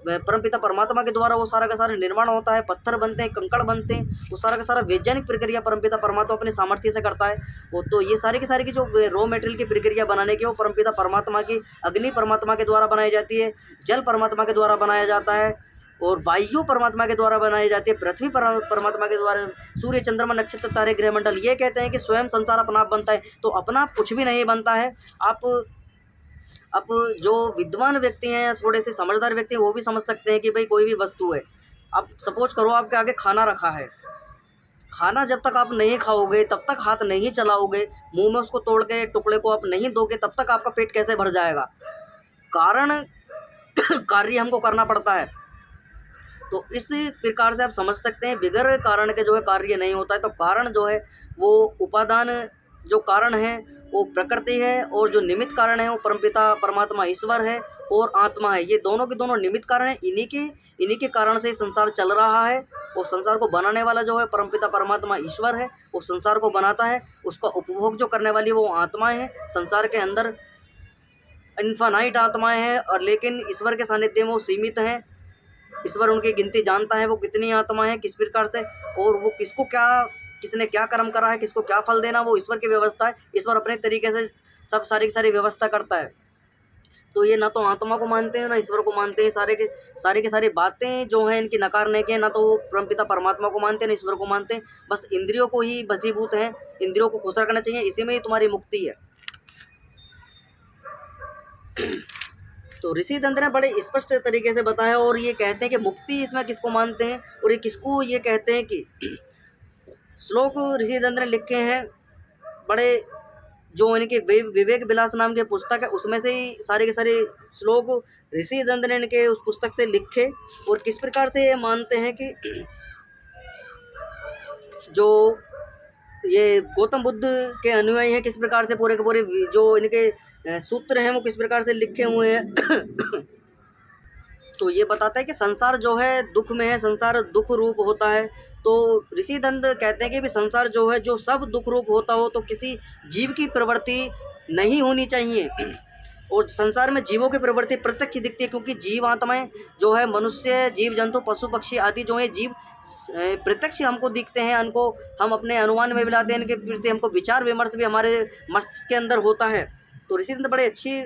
परमपिता परमात्मा के द्वारा वो सारा का सारा निर्माण होता है। पत्थर बनते हैं, कंकड़ बनते हैं, वो सारा का सारा वैज्ञानिक प्रक्रिया परमपिता परमात्मा अपने सामर्थ्य से करता है। वो तो ये सारी की जो रॉ मटेरियल की प्रक्रिया बनाने की वो परमपिता परमात्मा की, अग्नि परमात्मा के द्वारा बनाई जाती है, जल परमात्मा के द्वारा बनाया जाता है, और वायु परमात्मा के द्वारा बनाई जाती है, पृथ्वी परमात्मा के द्वारा, सूर्य चंद्रमा नक्षत्र तारे ग्रह मंडल। ये कहते हैं कि स्वयं संसार अपना आप बनता है, तो अपना आप कुछ भी नहीं बनता है। आप जो विद्वान व्यक्ति हैं या थोड़े से समझदार व्यक्ति हैं वो भी समझ सकते हैं कि भाई कोई भी वस्तु है, अब सपोज करो आपके आगे खाना रखा है, खाना जब तक आप नहीं खाओगे, तब तक हाथ नहीं चलाओगे, मुंह में उसको तोड़ के टुकड़े को आप नहीं दोगे, तब तक आपका पेट कैसे भर जाएगा? कारण कार्य हमको करना पड़ता है। तो इस प्रकार से आप समझ सकते हैं बिगर कारण के जो है कार्य नहीं होता है। तो कारण जो है वो उपादान, जो कारण है वो प्रकृति है, और जो निमित्त कारण है वो परमपिता परमात्मा ईश्वर है और आत्मा है। ये दोनों के दोनों निमित्त कारण है, इन्हीं के कारण से संसार चल रहा है। और संसार को बनाने वाला जो है परमपिता परमात्मा ईश्वर है, वो संसार को बनाता है, उसका उपभोग जो करने वाली वो आत्माएं हैं। संसार के अंदर इन्फानाइट आत्माएं हैं, और लेकिन ईश्वर के सानिध्य में वो सीमित हैं। ईश्वर उनकी गिनती जानता है, वो कितनी आत्मा है, किस प्रकार से, और वो किसने क्या कर्म करा है, किसको क्या फल देना, वो ईश्वर की व्यवस्था है। ईश्वर अपने तरीके से सब सारी की सारी व्यवस्था करता है। तो ये ना तो आत्मा को मानते हैं ना ईश्वर को मानते हैं। सारी की सारी बातें जो हैं इनकी नकारने के, ना तो वो परमपिता परमात्मा को मानते हैं ना ईश्वर को मानते हैं, बस इंद्रियों को ही बसीभूत हैं। इंद्रियों को खुश रखना चाहिए, इसी में ही तुम्हारी मुक्ति है। तो ऋषि दंत ने बड़े स्पष्ट तरीके से बताया, और ये कहते हैं कि मुक्ति इसमें किसको मानते हैं और ये किसको ये कहते हैं कि श्लोक ऋषि दंत ने लिखे हैं बड़े, जो इनके विवेक विलास नाम के पुस्तक है उसमें से ही सारे के सारे श्लोक ऋषि दंत ने इनके उस पुस्तक से लिखे। और किस प्रकार से ये मानते हैं कि जो ये गौतम बुद्ध के अनुयायी हैं, किस प्रकार से पूरे के पूरे जो इनके सूत्र हैं वो किस प्रकार से लिखे हुए हैं। तो ये बताता है कि संसार जो है दुख में है, संसार दुख रूप होता है। तो ऋषि दंत कहते हैं कि भी संसार जो है, जो सब दुख रूप होता हो तो किसी जीव की प्रवृत्ति नहीं होनी चाहिए। और संसार में जीवों की प्रवृत्ति प्रत्यक्ष दिखती है, क्योंकि जीव आत्माएं जो है, मनुष्य, जीव जंतु, पशु पक्षी आदि जो है जीव प्रत्यक्ष हमको दिखते हैं, उनको हम अपने अनुमान में भी लाते हैं, इनके प्रति हमको विचार विमर्श भी हमारे मस्तिष्क के अंदर होता है। तो ऋषि दंत बड़े अच्छी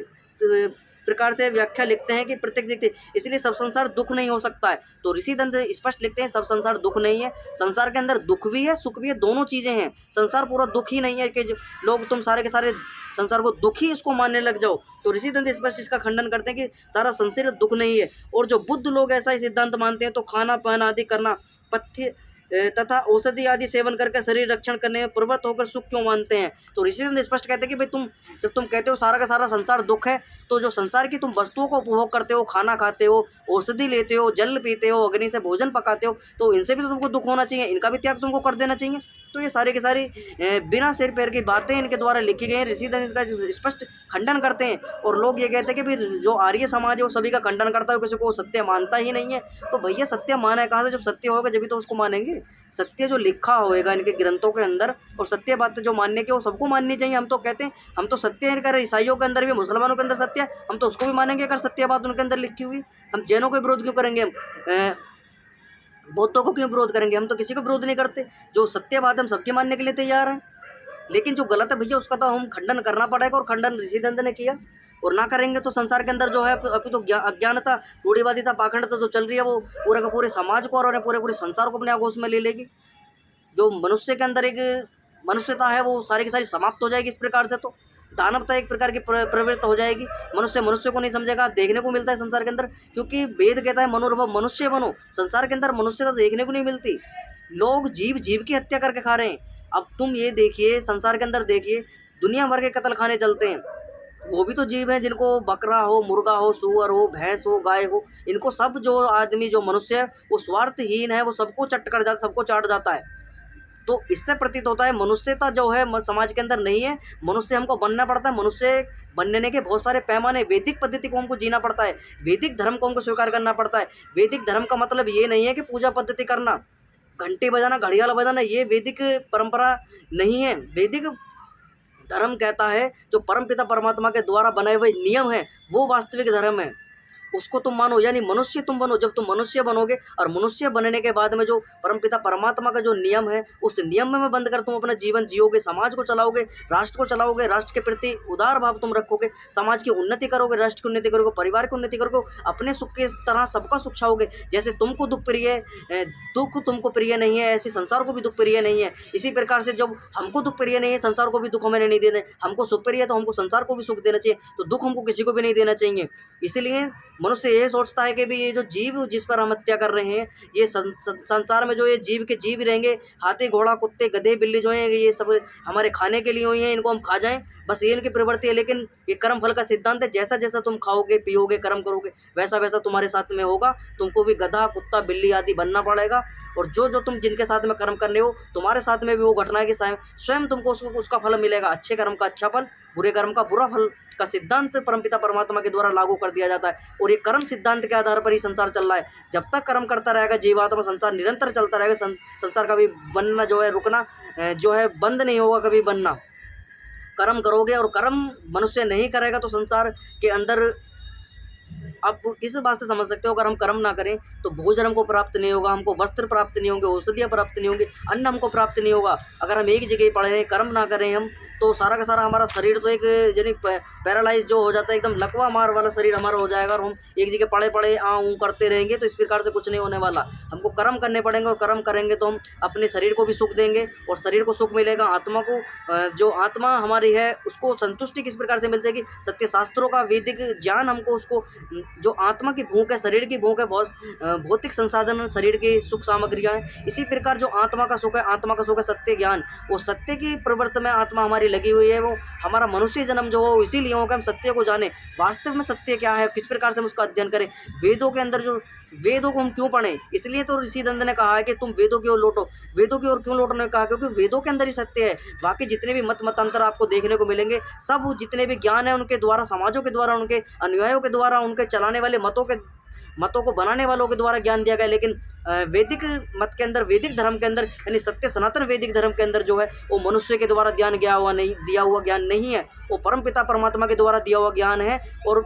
प्रकार से व्याख्या लिखते हैं कि प्रत्यक्ष दिखते, इसलिए सब संसार दुख नहीं हो सकता है। तो ऋषि दंत स्पष्ट लिखते हैं सब संसार दुख नहीं है, संसार के अंदर दुख भी है सुख भी है, दोनों चीज़ें हैं। संसार पूरा दुख ही नहीं है कि जो लोग तुम सारे के सारे संसार को दुखी इसको मानने लग जाओ। तो ऋषि दंत स्पष्ट इसका खंडन करते हैं कि सारा संसार दुख नहीं है। और जो बुद्ध लोग ऐसा ही सिद्धांत मानते हैं तो खाना पाना आदि करना, पथ्य तथा औषधि आदि सेवन करके शरीर रक्षण करने में प्रवृत्त होकर सुख क्यों मानते हैं। तो ऋषि दंत स्पष्ट कहते हैं कि भाई तुम जब तुम कहते हो सारा का सारा संसार दुख है, तो जो संसार की तुम वस्तुओं को उपभोग करते हो, खाना खाते हो, औषधि लेते हो, जल पीते हो, अग्नि से भोजन पकाते हो, तो इनसे भी तो तुमको दुख होना चाहिए, इनका भी त्याग तुमको कर देना चाहिए। तो ये सारे के सारे बिना सिर पैर की बातें इनके द्वारा लिखी गई हैं। ऋषि दंत इसका स्पष्ट खंडन करते हैं। और लोग ये कहते हैं कि भाई जो आर्य समाज है वो सभी का खंडन करता है, किसी को सत्य मानता ही नहीं है। तो भैया सत्य माना है कहाँ से? जब सत्य होगा जब तो उसको मानेंगे। सत्य जो लिखा होएगा इनके ग्रंथों के अंदर, और सत्य बात जो मानने के वो सबको माननी चाहिए। हम तो कहते हैं हम तो सत्य कर, ईसाइयों के अंदर भी, मुसलमानों के अंदर सत्य है, हम तो उसको भी मानेंगे अगर सत्य बात उनके अंदर लिखी हुई। हम जैनों को विरोध क्यों करेंगे? हम बौद्धों को क्यों विरोध करेंगे? हम तो किसी को विरोध नहीं करते। जो सत्य बात है हम सबके मानने के लिए तैयार हैं। लेकिन जो गलत है भैया उसका तो हम खंडन करना पड़ेगा, और खंडन ऋषि दंत ने किया। और ना करेंगे तो संसार के अंदर जो है अभी तो अज्ञानता, रूढ़िवादिता, पाखंडता जो चल रही है वो पूरे का पूरे समाज को और पूरे पूरे संसार को अपने आगोश में ले लेगी। जो मनुष्य के अंदर एक मनुष्यता है वो सारी की सारी समाप्त हो जाएगी इस प्रकार से। तो दानवता एक प्रकार की प्रवृत्त हो जाएगी। मनुष्य मनुष्य को नहीं समझेगा। देखने को मिलता है संसार के अंदर, क्योंकि वेद कहता है मनोरभ मनुष्य बनो। संसार के अंदर मनुष्यता देखने को नहीं मिलती। लोग जीव जीव की हत्या करके खा रहे हैं। अब तुम ये देखिए, संसार के अंदर देखिए, दुनिया भर के कत्ल खाने चलते हैं। वो भी तो जीव हैं, जिनको बकरा हो, मुर्गा हो, सूअर हो, भैंस हो, गाय हो, इनको सब जो आदमी जो मनुष्य है वो स्वार्थहीन है, वो सबको चट कर जाता, सबको चाट जाता है। तो इससे प्रतीत होता है मनुष्यता जो है समाज के अंदर नहीं है। मनुष्य हमको बनना पड़ता है। मनुष्य बनने के बहुत सारे पैमाने, वैदिक पद्धति को हमको जीना पड़ता है, वैदिक धर्म को हमको स्वीकार करना पड़ता है। वैदिक धर्म का मतलब ये नहीं है कि पूजा पद्धति करना, घंटी बजाना, घड़ियाल बजाना, ये वैदिक परंपरा नहीं है। वैदिक धर्म कहता है जो परमपिता परमात्मा के द्वारा बनाए हुए नियम हैं वो वास्तविक धर्म है, उसको तुम मानो, यानी मनुष्य तुम बनो। जब तुम मनुष्य बनोगे और मनुष्य बनने के बाद में जो परमपिता परमात्मा का जो नियम है उस नियम में बंद कर तुम अपना जीवन जियोगे, समाज को चलाओगे, राष्ट्र को चलाओगे, राष्ट्र के प्रति उदार भाव तुम रखोगे, समाज की उन्नति करोगे, राष्ट्र की उन्नति करोगे, परिवार की उन्नति करोगे, अपने सुख के तरह सबका सुख चाहोगे। जैसे तुमको दुख प्रिय है, दुख तुमको प्रिय नहीं है, ऐसे संसार को भी दुख प्रिय नहीं है। इसी प्रकार से जब हमको दुख प्रिय नहीं है, संसार को भी दुख हमें नहीं देना। हमको सुख प्रिय है तो हमको संसार को भी सुख देना चाहिए, तो दुख हमको किसी को भी नहीं देना चाहिए। इसीलिए मनुष्य ये सोचता है कि भी ये जो जीव जिस पर हम हत्या कर रहे हैं, ये संसार में जो ये जीव के जीव रहेंगे, हाथी घोड़ा कुत्ते गधे बिल्ली जो हैं ये सब हमारे खाने के लिए हुई हैं, इनको हम खा जाएं, बस ये इनकी प्रवृत्ति है। लेकिन ये कर्म फल का सिद्धांत है, जैसा जैसा तुम खाओगे पियोगे कर्म करोगे वैसा वैसा तुम्हारे साथ में होगा। तुमको भी गधा कुत्ता बिल्ली आदि बनना पड़ेगा। और जो जो तुम जिनके साथ में कर्म करने हो तुम्हारे साथ में भी वो घटना है कि स्वयं तुमको उसका फल मिलेगा। अच्छे कर्म का अच्छा फल, बुरे कर्म का बुरा फल का सिद्धांत परमपिता परमात्मा के द्वारा लागू कर दिया जाता है। और ये कर्म सिद्धांत के आधार पर ही संसार चल रहा है। जब तक कर्म करता रहेगा जीवात्मा, संसार निरंतर चलता रहेगा। संसार का भी बनना जो है रुकना जो है बंद नहीं होगा कभी बनना। कर्म करोगे, और कर्म मनुष्य नहीं करेगा तो संसार के अंदर आप इस बात से समझ सकते हो, अगर हम कर्म ना करें तो भोजन हमको प्राप्त नहीं होगा, हमको वस्त्र प्राप्त नहीं होंगे, औषधियाँ प्राप्त नहीं होंगी, अन्न हमको प्राप्त नहीं होगा। अगर हम एक जगह पड़े रहें, कर्म ना करें हम, तो सारा का सारा हमारा शरीर तो एक यानी पैरालाइज जो हो जाता है, एकदम लकवा मार वाला शरीर हमारा हो जाएगा। और हम एक जगह पड़े पड़े ऊँ करते रहेंगे तो इस प्रकार से कुछ नहीं होने वाला। हमको कर्म करने पड़ेंगे, और कर्म करेंगे तो हम अपने शरीर को भी सुख देंगे, और शरीर को सुख मिलेगा। आत्मा को जो आत्मा हमारी है उसको संतुष्टि किस प्रकार से मिलती है कि सत्य शास्त्रों का वैदिक ज्ञान हमको उसको जो आत्मा की भूख है, शरीर की भूख है, भौतिक संसाधन, शरीर की सुख सामग्रियाँ हैं। इसी प्रकार जो आत्मा का सुख है, आत्मा का सुख है सत्य ज्ञान। वो सत्य की प्रवृत्ति में आत्मा हमारी लगी हुई है। वो हमारा मनुष्य जन्म जो हो इसीलिए हो कि हम सत्य को जाने, वास्तव में सत्य क्या है, किस प्रकार से हम उसका अध्ययन करें। वेदों के अंदर जो वेदों को हम क्यों पढ़ें, इसलिए तो ऋषि दंड ने कहा है कि तुम वेदों की ओर लौटो। वेदों की ओर क्यों लौटने कहा, क्योंकि वेदों के अंदर ही सत्य है। बाकी जितने भी मतांतर आपको देखने को मिलेंगे, सब जितने भी ज्ञान है उनके द्वारा, समाजों के द्वारा, उनके अनुयायियों के द्वारा, उनके चलाने वाले मतों को बनाने वालों के द्वारा ज्ञान दिया गया। लेकिन वैदिक मत के अंदर, वैदिक धर्म के अंदर, यानी सत्य सनातन वैदिक धर्म के अंदर जो है वो मनुष्य के द्वारा दिया हुआ ज्ञान नहीं है। वो परमपिता परमात्मा के द्वारा दिया हुआ ज्ञान है। और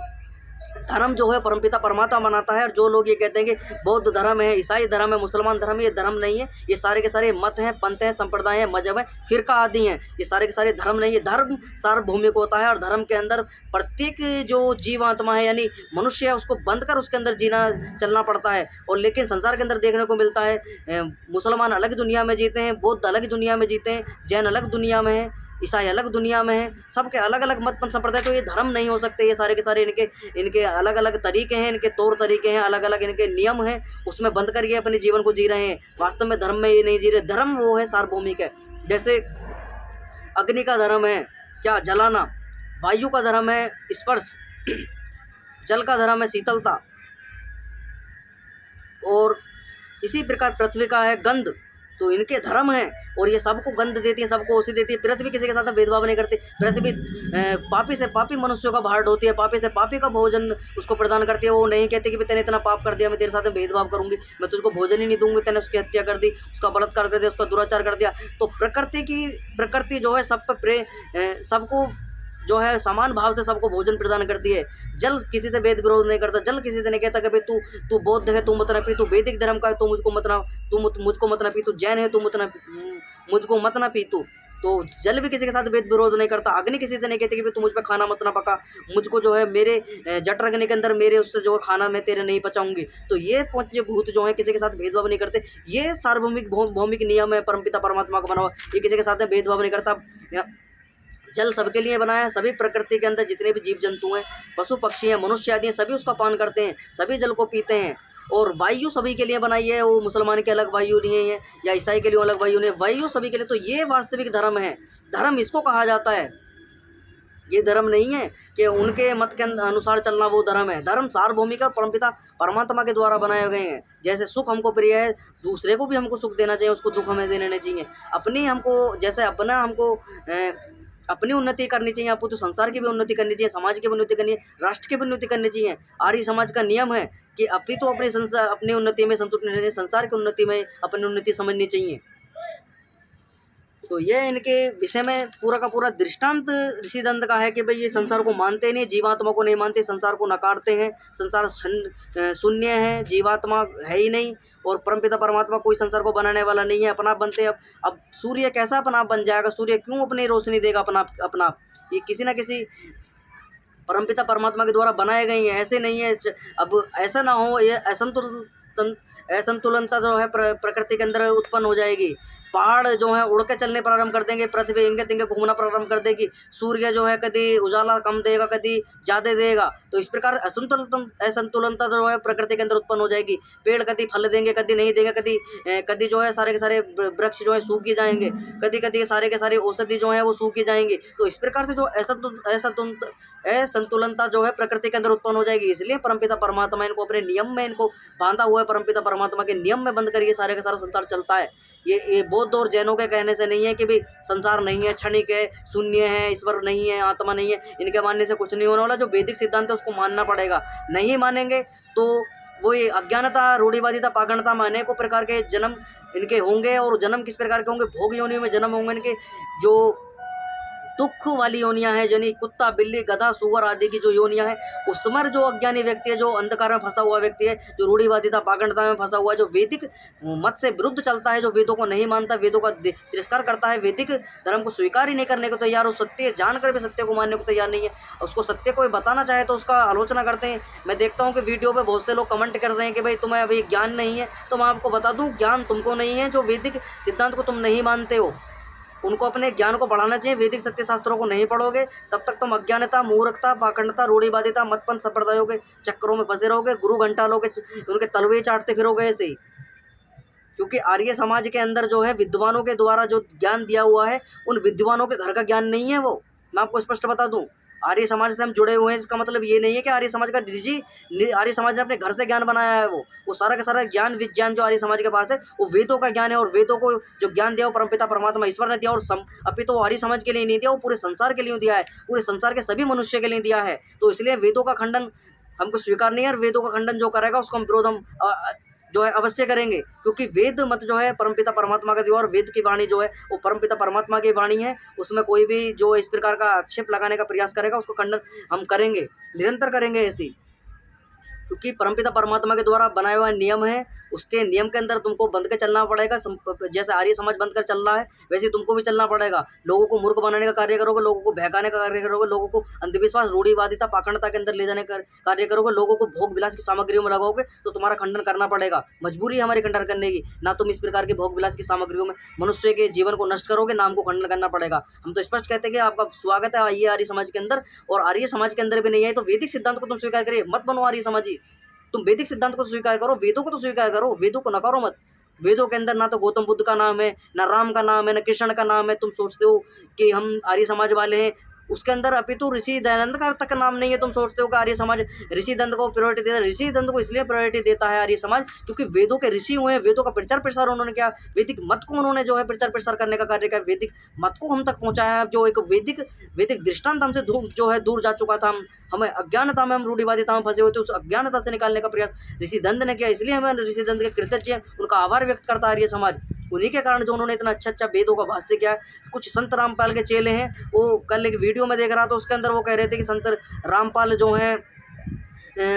धर्म जो है परमपिता परमात्मा बनाता है। और जो लोग ये कहते हैं कि बौद्ध धर्म है, ईसाई धर्म है, मुसलमान धर्म है, ये धर्म नहीं है। ये सारे के सारे मत हैं, पंथ हैं, संप्रदाय हैं, मजहब हैं, फिरका आदि हैं। ये सारे के सारे धर्म नहीं है। धर्म सार्वभौमिक होता है और धर्म के अंदर प्रत्येक जो जीवात्मा है यानी मनुष्य है उसको बंद कर उसके अंदर जीना चलना पड़ता है। और लेकिन संसार के अंदर देखने को मिलता है मुसलमान अलग दुनिया में जीते हैं, बौद्ध अलग दुनिया में जीते हैं, जैन अलग दुनिया में है, ईसाई अलग दुनिया में है। सबके अलग अलग मत संप्रदाय, तो ये धर्म नहीं हो सकते। ये सारे के सारे इनके अलग अलग तरीके हैं, इनके तौर तरीके हैं, अलग अलग इनके नियम हैं, उसमें बंद कर ये अपने जीवन को जी रहे हैं। वास्तव में धर्म में ये नहीं जी रहे। धर्म वो है सार्वभौमिक है। जैसे अग्नि का धर्म है क्या, जलाना। वायु का धर्म है स्पर्श। जल का धर्म है शीतलता। और इसी प्रकार पृथ्वी का है गंध। तो इनके धर्म हैं और ये सबको गंध देती है, सबको औषधि देती है। पृथ्वी किसी के साथ भेदभाव नहीं करती। पृथ्वी पापी से पापी मनुष्यों का भार ढोती है, पापी से पापी का भोजन उसको प्रदान करती है। वो नहीं कहती कि तैने इतना पाप कर दिया, मैं तेरे साथ भेदभाव करूंगी, मैं तुझको भोजन ही नहीं दूंगी, तैने उसकी हत्या कर दी, उसका बलात्कार कर दिया, उसका दुराचार कर दिया। तो प्रकृति जो है सब पे सबको जो है समान भाव से सबको भोजन प्रदान करती है। जल किसी से भेद विरोध नहीं करता। जल किसी से नहीं कहता कि भाई तू बौद्ध है, तू मत ना पी, तू वैदिक धर्म का है, तू मुझको मत ना पी, तू जैन है, तू मुझको मत ना पी। तो जल भी किसी के साथ भेद विरोध नहीं करता। अग्नि किसी से नहीं कहती कि भाई तू मुझ पर खाना मत ना पका, मुझको जो है मेरे जठराग्नि के अंदर मेरे उससे जो है खाना मैं तेरे नहीं पचाऊंगी। तो ये पंचभूत जो है किसी के साथ भेदभाव नहीं करते। ये सार्वभौमिक भौमिक नियम है परमपिता परमात्मा का बना हुआ। ये किसी के साथ भेदभाव नहीं करता। जल सबके लिए बनाया है। सभी प्रकृति के अंदर जितने भी जीव जंतु हैं, पशु पक्षी हैं, मनुष्य आदि हैं, सभी उसका पान करते हैं, सभी जल को पीते हैं। और वायु सभी के लिए बनाई है। वो मुसलमान के अलग वायु नहीं है या ईसाई के लिए अलग वायु नहीं है, वायु सभी के लिए। तो ये वास्तविक धर्म है। धर्म इसको कहा जाता है। ये धर्म नहीं है कि उनके मत के अनुसार चलना वो धर्म है। धर्म सार्वभौमिक परमपिता परमात्मा के द्वारा बनाए गए हैं। जैसे सुख हमको प्रिय है, दूसरे को भी हमको सुख देना चाहिए, उसको दुख हमें देना नहीं चाहिए। अपनी हमको जैसे अपना हमको अपनी उन्नति करनी चाहिए, आपको तो संसार की भी उन्नति करनी चाहिए, समाज की भी उन्नति करनी है, राष्ट्र की भी उन्नति करनी चाहिए। आर्य समाज का नियम है कि अपनी तो अपनी उन्नति में संतुष्ट नहीं रहना चाहिए, संसार की उन्नति में अपनी उन्नति समझनी चाहिए। तो ये इनके विषय में पूरा का पूरा दृष्टांत ऋषि दंत का है कि भाई ये संसार को मानते नहीं, जीवात्मा को नहीं मानते, संसार को नकारते हैं, संसार शून्य है, जीवात्मा है ही नहीं। और परमपिता परमात्मा कोई संसार को बनाने वाला नहीं है, अपना बनते हैं। अब सूर्य कैसा अपना बन जाएगा, सूर्य क्यों अपनी रोशनी देगा अपना ये किसी ना किसी परमपिता परमात्मा के द्वारा बनाए गए हैं, ऐसे नहीं है। अब ऐसा ना हो, ये असंतुलनता जो है प्रकृति के अंदर उत्पन्न हो जाएगी। पहाड़ जो है उड़ के चलने प्रारंभ कर देंगे, पृथ्वी इंगे तिंगे घूमना प्रारंभ कर देगी, सूर्य जो है कभी उजाला कम देगा, कभी ज़्यादा देगा। तो इस प्रकार असंतुलनता जो है प्रकृति के अंदर उत्पन्न हो जाएगी। पेड़ कभी फल देंगे, कभी नहीं देंगे, कभी जो है सारे के सारे वृक्ष जो है सूखे जाएंगे, कभी सारे के सारे औषधि जो है वो सूखे जाएंगे। तो इस प्रकार से जो असंतुलनता जो है प्रकृति के अंदर उत्पन्न हो जाएगी। इसलिए परमपिता परमात्मा इनको अपने नियम में इनको बांधा हुआ है। परमपिता परमात्मा के नियम में बंद कर ये सारे का सारा संसार चलता है। ये बौद्ध और जैनों के कहने से नहीं है कि भाई संसार नहीं है, क्षणिक है, शून्य है, ईश्वर नहीं है, आत्मा नहीं है। इनके मानने से कुछ नहीं होने वाला। जो वैदिक सिद्धांत है उसको मानना पड़ेगा। नहीं मानेंगे तो वो ये अज्ञानता, रूढ़िवादिता, पागंडता में अनेकों प्रकार के जन्म इनके होंगे। और जन्म किस प्रकार के होंगे, भोग योनियों में जन्म होंगे इनके। जो दुख वाली योनियां हैं, यानी कुत्ता, बिल्ली, गधा, सुअर आदि की जो योनियां हैं, उसमें जो अज्ञानी व्यक्ति है, जो अंधकार में फंसा हुआ व्यक्ति है, जो रूढ़िवादिता पागंडता में फंसा हुआ है, जो वैदिक मत से विरुद्ध चलता है, जो वेदों को नहीं मानता, वेदों का तिरस्कार करता है, वैदिक धर्म को स्वीकार ही नहीं करने को तैयार हो, सत्य जानकर भी सत्य को मानने को तैयार नहीं है। उसको सत्य को बताना चाहे तो उसका आलोचना करते हैं। मैं देखता हूँ कि वीडियो पे बहुत से लोग कमेंट कर रहे हैं कि भाई तुम्हें अभी ज्ञान नहीं है। तो मैं आपको बता दूं, ज्ञान तुमको नहीं है जो वैदिक सिद्धांत को तुम नहीं मानते हो। उनको अपने ज्ञान को बढ़ाना चाहिए। वैदिक सत्य शास्त्रों को नहीं पढ़ोगे तब तक तुम अज्ञानता, मूर्खता, पाखंडता, रूढ़िवादिता, मतपंथ संप्रदायों के चक्करों में फंसे रहोगे, गुरु घंटालों के उनके तलवे चाटते फिरोगे ऐसे ही। क्योंकि आर्य समाज के अंदर जो है विद्वानों के द्वारा जो ज्ञान दिया हुआ है, उन विद्वानों के घर का ज्ञान नहीं है वो। मैं आपको स्पष्ट बता दूं, आर्य समाज से हम जुड़े हुए हैं, इसका मतलब ये नहीं है कि आर्य समाज का आर्य समाज ने अपने घर से ज्ञान बनाया है। वो सारा का सारा ज्ञान विज्ञान जो आर्य समाज के पास है वो वेदों का ज्ञान है, और वेदों को जो ज्ञान दिया वो परमपिता परमात्मा ईश्वर ने दिया। और अभी तो आर्य समाज के लिए नहीं दिया, वो पूरे संसार के लिए दिया है, पूरे संसार के सभी मनुष्य के लिए दिया है। तो इसलिए वेदों का खंडन हमको स्वीकार नहीं है, और वेदों का खंडन जो करेगा उसका हम विरोध हम जो है अवश्य करेंगे। क्योंकि वेद मत जो है परमपिता परमात्मा का दिया, और वेद की वाणी जो है वो परमपिता परमात्मा की वाणी है। उसमें कोई भी जो इस प्रकार का आक्षेप लगाने का प्रयास करेगा उसको खंडन हम करेंगे, निरंतर करेंगे ऐसी। क्योंकि परमपिता परमात्मा के द्वारा बनाया हुआ नियम है, उसके नियम के अंदर तुमको बंध के चलना पड़ेगा। जैसे आर्य समाज बंध कर चल रहा है वैसे ही तुमको भी चलना पड़ेगा। लोगों को मूर्ख बनाने का कार्य करोगे, लोगों को बहकाने का कार्य करोगे, लोगों को अंधविश्वास, रूढ़िवादिता, पाखंडता के अंदर ले जाने का कार्य करोगे, लोगों को भोग विलास की सामग्रियों में लगाओगे, तो तुम्हारा खंडन करना पड़ेगा। मजबूरी है हमारी खंडन करने की। ना तुम इस प्रकार के भोग विलास की सामग्रियों में मनुष्य के जीवन को नष्ट करोगे, ना हमको खंडन करना पड़ेगा। हम तो स्पष्ट कहते हैं कि आपका स्वागत है आइए आर्य समाज के अंदर। और आर्य समाज के अंदर भी नहीं है तो वैदिक सिद्धांत को तुम स्वीकार करिए, मत बनो आर्य समाजी। तुम वैदिक सिद्धांत को स्वीकार करो, वेदों को तो स्वीकार करो, वेदों को नकारो मत। वेदों के अंदर ना तो गौतम बुद्ध का नाम है, ना राम का नाम है, ना कृष्ण का नाम है। तुम सोचते हो कि हम आर्य समाज वाले हैं, उसके अंदर अभी तो ऋषि दयानंद का तक नाम नहीं है। तुम सोचते हो कि आर्य समाज ऋषि दंत को प्रायोरिटी देता है। ऋषि दंत को इसलिए प्रायोरिटी देता है आर्य समाज क्योंकि वेदों के ऋषि हुए हैं, वेदों का प्रचार प्रसार उन्होंने किया, वैदिक मत को उन्होंने जो है प्रचार प्रसार करने का कार्य किया, वैदिक मत को हम तक पहुंचाया है। जो एक वैदिक वैदिक दृष्टांत हमसे जो है दूर जा चुका था, हमें अज्ञानता में, हम रूढ़िवादिता में फंसे हुए थे, उस अज्ञानता से निकालने का प्रयास ऋषि दंत ने किया। इसलिए हमें ऋषि दंत के कृतज्ञ हैं, उनका आभार व्यक्त करता है आर्य समाज। उन्हीं के कारण जो उन्होंने इतना अच्छा अच्छा वेदों का भाष्य किया है। कुछ संत रामपाल के चेले हैं, वो कल एक वीडियो में देख रहा था, उसके अंदर वो कह रहे थे कि संत रामपाल जो हैं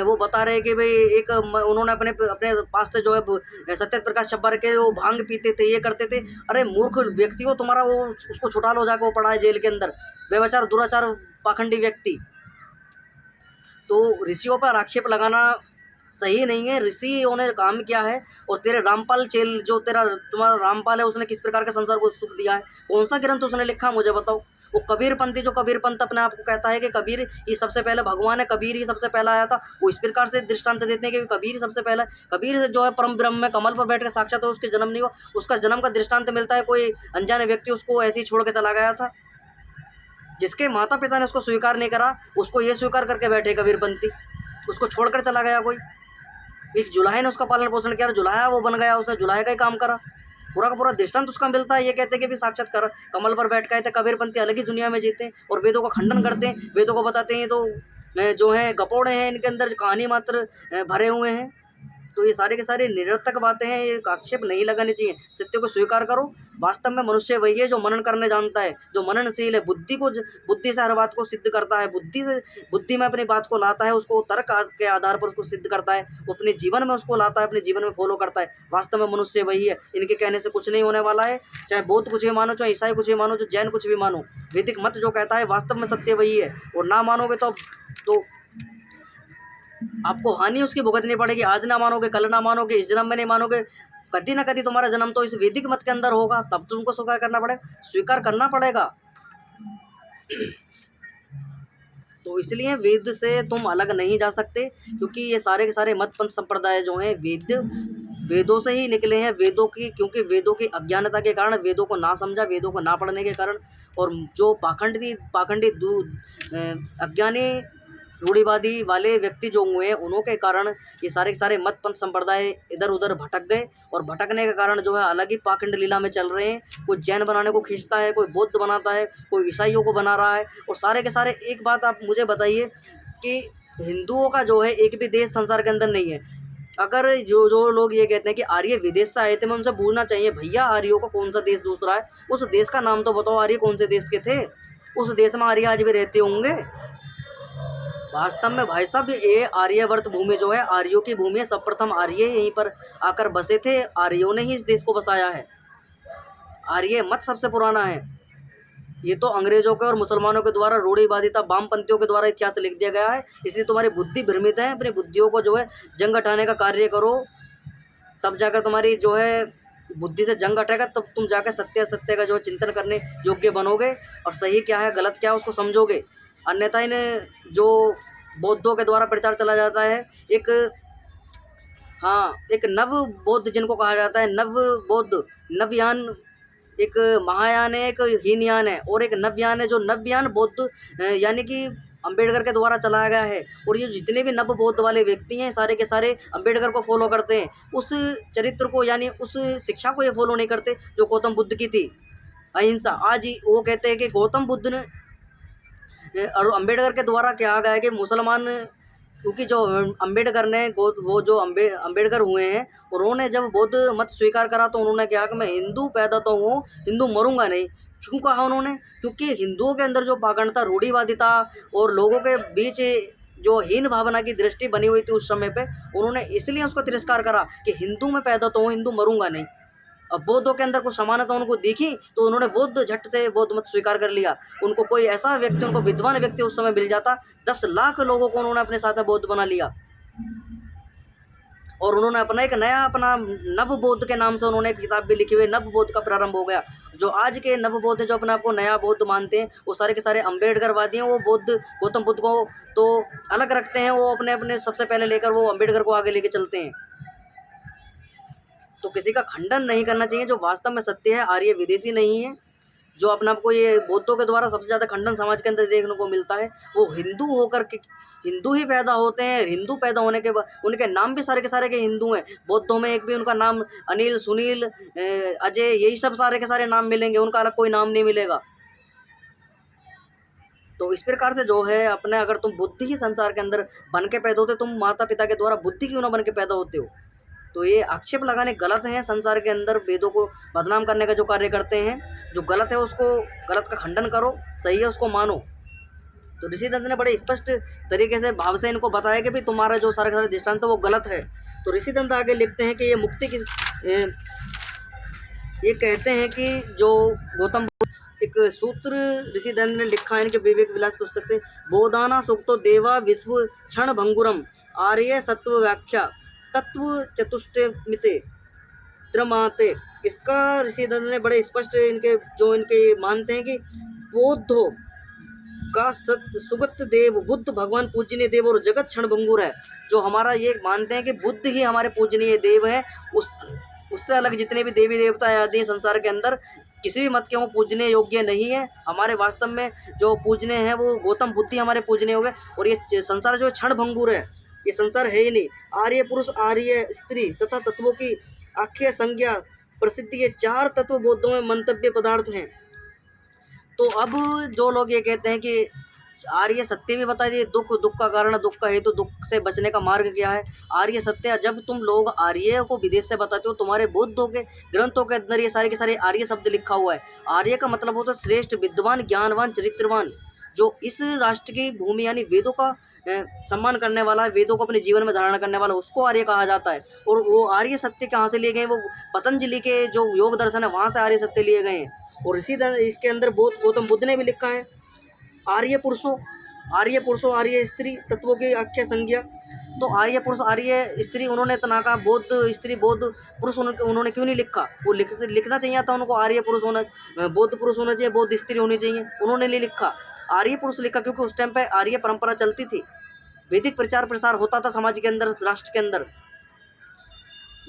वो बता रहे कि भाई एक उन्होंने अपने अपने पास से जो है सत्य प्रकाश छब्बर के वो भांग पीते थे, ये करते थे। अरे मूर्ख व्यक्ति हो, तुम्हारा वो उसको छुटा लो जाकर, वो पड़ा है जेल के अंदर, बेवचार दुराचार पाखंडी व्यक्ति। तो ऋषियों पर आक्षेप लगाना सही नहीं है। ऋषियों ने काम किया है, और तेरे रामपाल चेल जो तुम्हारा रामपाल है उसने किस प्रकार के संसार को सुख दिया है, कौन सा ग्रंथ उसने लिखा मुझे बताओ। वो कबीर पंथी जो कबीर पंथ अपने आप को कहता है कि कबीर ही सबसे पहले भगवान है, कबीर ही सबसे पहला आया था, वो इस प्रकार से दृष्टांत देते हैं कि कबीर सबसे पहला, कबीर जो है परम ब्रह्म में कमल पर बैठ कर साक्षात है, उसके जन्म नहीं हुआ, उसका जन्म का दृष्टांत मिलता है। कोई अनजाने व्यक्ति उसको ऐसे ही छोड़ के चला गया था, जिसके माता पिता ने उसको स्वीकार नहीं करा, उसको ये स्वीकार करके बैठे कबीरपंथी, उसको छोड़कर चला गया कोई। एक जुलाहे ने उसका पालन पोषण किया, जुलाहा वो बन गया, उसने जुलाहे का ही काम करा। पूरा का पूरा दृष्टांत उसका मिलता है। ये कहते हैं कि भी साक्षात्कार कमल पर बैठ गए थे, कबीरपंथी अलग ही दुनिया में जीते हैं और वेदों का खंडन करते हैं, वेदों को बताते हैं तो जो है गपोड़े हैं, इनके अंदर कहानी मात्र भरे हुए हैं। तो ये सारे के सारे निरर्थक बातें हैं, ये आक्षेप नहीं लगानी चाहिए। सत्य को स्वीकार करो। वास्तव में मनुष्य वही है जो मनन करने जानता है, जो मननशील है, बुद्धि से हर बात को सिद्ध करता है, बुद्धि में अपनी बात को लाता है, उसको तर्क के आधार पर उसको सिद्ध करता है, वो अपने जीवन में उसको लाता है, अपने जीवन में फॉलो करता है। वास्तव में मनुष्य वही है, इनके कहने से कुछ नहीं होने वाला है। चाहे बौद्ध कुछ भी मानो, चाहे ईसाई कुछ भी मानो, चाहे जैन कुछ भी मानो, वैदिक मत जो कहता है वास्तव में सत्य वही है। और ना मानोगे तो आपको हानि उसकी भुगतनी पड़ेगी। आज ना मानोगे, कल ना मानोगे, इस जन्म में नहीं मानोगे, कभी ना कभी तुम्हारा जन्म तो इस वैदिक मत के अंदर होगा, तब तुमको स्वीकार करना पड़ेगा। तो इसलिए वेद से तुम अलग नहीं जा सकते, क्योंकि ये सारे के सारे मत पंथ संप्रदाय जो हैं वेदों से ही निकले हैं। क्योंकि वेदों की अज्ञानता के कारण, वेदों को ना समझा, वेदों को ना पढ़ने के कारण, और जो पाखंडी अज्ञानी रूढ़िवादी वाले व्यक्ति जो हुए हैं, उन्हों के कारण ये सारे के सारे मत पंथ संप्रदाय इधर उधर भटक गए, और भटकने के कारण जो है अलग ही पाखंड लीला में चल रहे हैं। कोई जैन बनाने को खींचता है, कोई बौद्ध बनाता है, कोई ईसाइयों को बना रहा है। और सारे के सारे एक बात आप मुझे बताइए कि हिंदुओं का जो है एक भी देश संसार के अंदर नहीं है। अगर जो लोग ये कहते हैं कि आर्य विदेश से आए थे, मैं उनसे पूछना चाहिए, भैया आर्यों का कौन सा देश दूसरा है, उस देश का नाम तो बताओ, आर्य कौन से देश के थे, उस देश में आर्य आज भी रहते होंगे। वास्तव में भाई साहब ये आर्यवर्त भूमि जो है आर्यों की भूमि है। सर्वप्रथम आर्य यहीं पर आकर बसे थे, आर्यों ने ही इस देश को बसाया है। आर्य मत सबसे पुराना है। ये तो अंग्रेजों के और मुसलमानों के द्वारा, रूढ़िवादिता वामपंथियों के द्वारा इतिहास लिख दिया गया है। इसलिए तुम्हारी बुद्धि भ्रमित है। अपनी बुद्धियों को जो है जंग हटाने का कार्य करो, तब जाकर तुम्हारी जो है बुद्धि से जंग हटेगा तब तुम जाकर सत्य असत्य का जो चिंतन करने योग्य बनोगे और सही क्या है गलत क्या है उसको समझोगे। अन्यथा इन्हें जो बौद्धों के द्वारा प्रचार चला जाता है, एक हाँ एक नव बौद्ध जिनको कहा जाता है, नव बौद्ध, नवयान, एक महायान है, एक हीनयान है और एक नवयान है। जो नवयान बौद्ध यानी कि अंबेडकर के द्वारा चलाया गया है। और ये जितने भी नव बौद्ध वाले व्यक्ति हैं सारे के सारे अंबेडकर को फॉलो करते हैं, उस चरित्र को यानी उस शिक्षा को ये फॉलो नहीं करते जो गौतम बुद्ध की थी, अहिंसा। आज वो कहते हैं कि गौतम बुद्ध ने और अंबेडकर के द्वारा क्या गया है कि मुसलमान, क्योंकि जो अंबेडकर ने वो जो अंबेडकर हुए हैं उन्होंने जब बौद्ध मत स्वीकार करा तो उन्होंने कहा कि मैं हिंदू पैदा तो हूँ, हिंदू मरूंगा नहीं। क्यों कहा उन्होंने? क्योंकि हिंदुओं के अंदर जो पाखंडता, रूढ़िवादिता और लोगों के बीच जो हीन भावना की दृष्टि बनी हुई थी उस समय पे, उन्होंने इसलिए उसको तिरस्कार करा कि हिंदू में पैदा तो हूँ, हिंदू मरूंगा नहीं। अब बौद्धों के अंदर कुछ समानता उनको दिखी तो उन्होंने बौद्ध झट से बौद्ध मत स्वीकार कर लिया। उनको कोई ऐसा व्यक्ति, उनको विद्वान व्यक्ति उस समय मिल जाता, 10 लाख लोगों को उन्होंने अपने साथ में बौद्ध बना लिया। और उन्होंने अपना एक नया, अपना नव बौद्ध के नाम से उन्होंने एक किताब भी लिखी हुई, नव बौद्ध का प्रारंभ हो गया। जो आज के नव बौद्ध जो अपने आप को नया बौद्ध मानते हैं वो सारे के सारे अम्बेडकरवादी हैं। वो बौद्ध, गौतम बुद्ध को तो अलग रखते हैं, वो अपने अपने सबसे पहले लेकर वो अम्बेडकर को आगे लेके चलते हैं। तो किसी का खंडन नहीं करना चाहिए। जो वास्तव में सत्य है, आर्य विदेशी नहीं है। जो अपने आप को ये बौद्धों के द्वारा सबसे ज़्यादा खंडन समाज के अंदर देखने को मिलता है, वो हिंदू होकर के हिंदू ही पैदा होते हैं। हिंदू पैदा होने के बाद उनके नाम भी सारे के सारे के हिंदू हैं। बौद्धों में एक भी उनका नाम अनिल, सुनील, अजय, यही सब सारे के सारे नाम मिलेंगे, उनका अलग कोई नाम नहीं मिलेगा। तो इस प्रकार से जो है अपने, अगर तुम बुद्धि ही संसार के अंदर बन के पैदा होते, तुम माता पिता के द्वारा बुद्धि क्यों ना बन के पैदा होते हो। तो ये आक्षेप लगाने गलत हैं। संसार के अंदर वेदों को बदनाम करने का जो कार्य करते हैं, जो गलत है उसको, गलत का खंडन करो, सही है उसको मानो। तो ऋषि दंत ने बड़े स्पष्ट तरीके से भाव से इनको बताया कि भाई तुम्हारा जो सारे सारे दृष्टांत है वो गलत है। तो ऋषि दंत आगे लिखते हैं कि ये मुक्ति की, ये कहते हैं कि जो गौतम, एक सूत्र ऋषि दंत ने लिखा है इनके विवेक विलास पुस्तक से, बोधाना सुक्तो देवा विश्व क्षण भंगुरम आर्य सत्व व्याख्या तत्व चतुष्टयमिते त्रमाते। इसका ऋषि दंत ने बड़े स्पष्ट इनके जो इनके मानते हैं कि बौद्धों का सुगत देव बुद्ध भगवान पूजनीय देव और जगत क्षण भंगुर है। जो हमारा ये मानते हैं कि बुद्ध ही हमारे पूजनीय देव है, उससे अलग जितने भी देवी देवता आदि संसार के अंदर किसी भी मत के वो पूजने योग्य नहीं है। हमारे वास्तव में जो पूजने हैं वो गौतम बुद्ध ही हमारे पूजने हो गए। और ये संसार जो क्षण भंगुर है, ये संसार है ही नहीं। आर्य पुरुष, आर्य स्त्री तथा तत्वों की आख्य संज्ञा प्रसिद्धि, ये 4 तत्व बौद्धों में मंतव्य पदार्थ हैं। तो अब जो लोग ये कहते हैं कि आर्य सत्य भी बता दिए, दुख, दुख का कारण, दुख का हेतु, दुख से बचने का मार्ग क्या है, आर्य सत्य। जब तुम लोग आर्य को विदेश से बताते हो, तुम्हारे बौद्धों के ग्रंथों के अंदर ये सारे के सारे आर्य शब्द लिखा हुआ है। आर्य का मतलब होता है श्रेष्ठ, विद्वान, ज्ञानवान, चरित्रवान, जो इस राष्ट्र की भूमि यानी वेदों का सम्मान करने वाला है, वेदों को अपने जीवन में धारण करने वाला, उसको आर्य कहा जाता है। और वो आर्य सत्य कहाँ से लिए गए? वो पतंजलि के जो योग दर्शन है वहाँ से आर्य सत्य लिए गए हैं। और इसी तरह इसके अंदर गौतम बुद्ध ने भी लिखा है, आर्य पुरुषों, आर्य स्त्री तत्वों की आख्या संज्ञा। तो आर्य पुरुष, आर्य स्त्री उन्होंने इतना कहा, बौद्ध स्त्री, बौद्ध पुरुष उन्होंने क्यों नहीं लिखा? वो लिखना चाहिए था उनको, आर्य पुरुष होना, बौद्ध पुरुष होना चाहिए, बौद्ध स्त्री होनी चाहिए, उन्होंने नहीं लिखा, आर्य पुरुष लिखा। क्योंकि उस टाइम पे आर्य परंपरा चलती थी, वैदिक प्रचार प्रसार होता था समाज के अंदर, राष्ट्र के अंदर।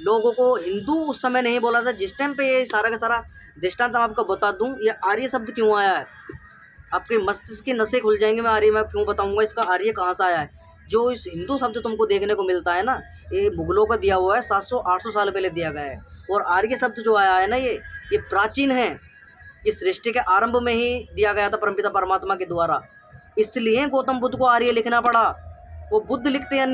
लोगों को हिंदू उस समय नहीं बोला था। जिस टाइम पे ये सारा का सारा दृष्टांत मैं आपको बता दूं, ये आर्य शब्द क्यों आया है, आपके मस्तिष्क की नसें खुल जाएंगे। मैं आर्य मैं क्यों बताऊंगा इसका आर्य कहाँ से आया है। जो इस हिंदू शब्द तुमको देखने को मिलता है ना, ये मुगलों का दिया हुआ है, 700-800 साल पहले दिया गया है। और आर्य शब्द जो आया है ना, ये प्राचीन है, इस सृष्टि के आरंभ में ही दिया गया था परमपिता परमात्मा के द्वारा। इसलिए गौतम बुद्ध को आर्य लिखना पड़ा। वो बुद्ध लिखते हैं